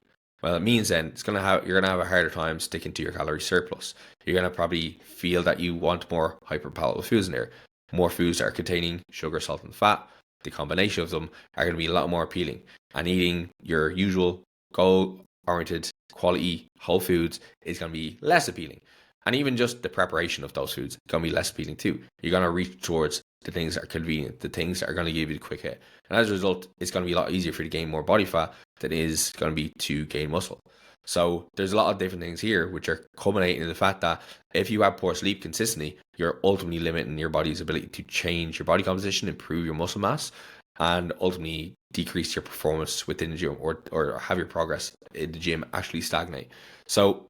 Well, it means then you're gonna have a harder time sticking to your calorie surplus. You're gonna probably feel that you want more hyperpalatable foods in there, more foods that are containing sugar, salt, and fat. The combination of them are gonna be a lot more appealing. And eating your usual goal-oriented quality whole foods is gonna be less appealing. And even just the preparation of those foods is gonna be less appealing too. You're gonna reach towards the things that are convenient, the things that are going to give you the quick hit. And as a result, it's going to be a lot easier for you to gain more body fat than it is going to be to gain muscle. So there's a lot of different things here which are culminating in the fact that if you have poor sleep consistently, you're ultimately limiting your body's ability to change your body composition, improve your muscle mass, and ultimately decrease your performance within the gym, or have your progress in the gym actually stagnate. So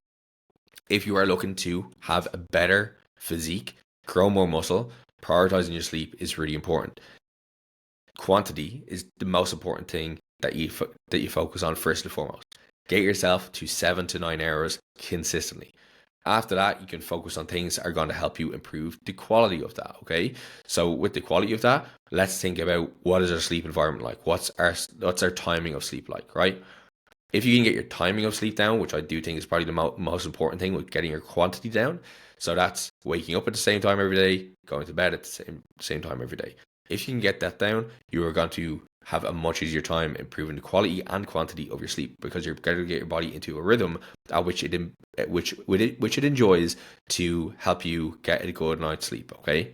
if you are looking to have a better physique, grow more muscle, prioritizing your sleep is really important. Quantity is the most important thing that you focus on first and foremost. Get yourself to 7 to 9 hours consistently. After that, you can focus on things that are going to help you improve the quality of that, okay? So with the quality of that, let's think about what is our sleep environment like? What's our timing of sleep like, right? If you can get your timing of sleep down, which I do think is probably the most important thing with getting your quantity down. So that's waking up at the same time every day, going to bed at the same time every day. If you can get that down, you are going to have a much easier time improving the quality and quantity of your sleep, because you're going to get your body into a rhythm at which it enjoys to help you get a good night's sleep, okay?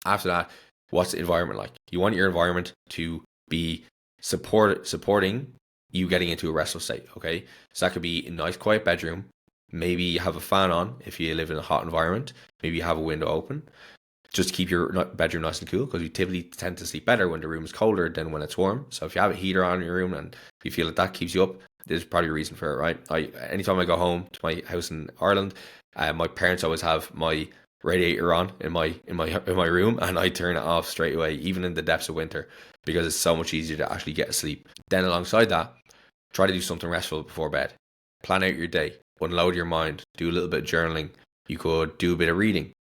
After that, what's the environment like? You want your environment to be supporting you getting into a restful state, okay? So that could be a nice quiet bedroom. Maybe you have a fan on if you live in a hot environment. Maybe you have a window open just to keep your bedroom nice and cool, because you typically tend to sleep better when the room is colder than when it's warm. So if you have a heater on in your room and you feel that keeps you up, there's probably a reason for it, right? Anytime I go home to my house in Ireland, my parents always have my radiator on in my room, and I turn it off straight away, even in the depths of winter, because it's so much easier to actually get asleep. Then alongside that, try to do something restful before bed. Plan out your day. Unload your mind. Do a little bit of journaling. You could do a bit of reading.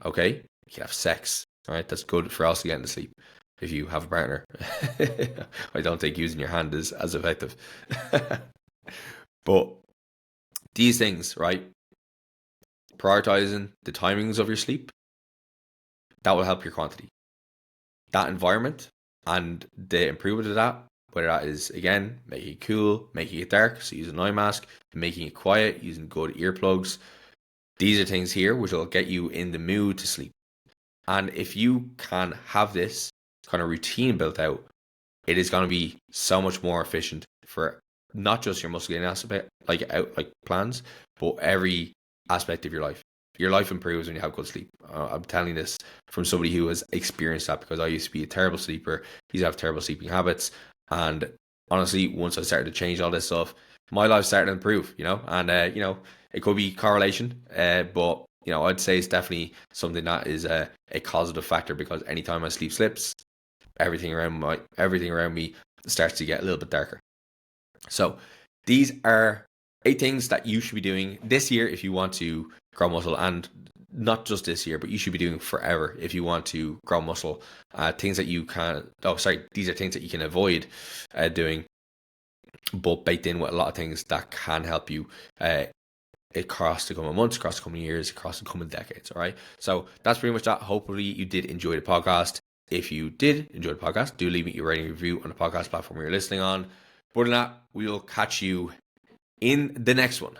Okay? You can have sex. All right? That's good for also getting to sleep if you have a partner. I don't think using your hand is as effective. But these things, right? Prioritizing the timings of your sleep, that will help your quantity. That environment and the improvement of that, whether that is, again, making it cool, making it dark, so using an eye mask, making it quiet, using good earplugs. These are things here which will get you in the mood to sleep. And if you can have this kind of routine built out, it is going to be so much more efficient for not just your muscle gaining aspect, like plans, but every aspect of your life. Your life improves when you have good sleep. I'm telling this from somebody who has experienced that, because I used to be a terrible sleeper. I used to have terrible sleeping habits. And honestly, once I started to change all this stuff, my life started to improve, and, it could be correlation, but, I'd say it's definitely something that is a causative factor, because anytime my sleep slips, everything around me starts to get a little bit darker. So these are 8 things that you should be doing this year if you want to grow muscle, and not just this year, but you should be doing forever if you want to grow muscle. These are things that you can avoid doing, but baked in with a lot of things that can help you across the coming months, across the coming years, across the coming decades. All right. So that's pretty much that. Hopefully you did enjoy the podcast. If you did enjoy the podcast, do leave me your rating review on the podcast platform you're listening on. But than that, we will catch you in the next one.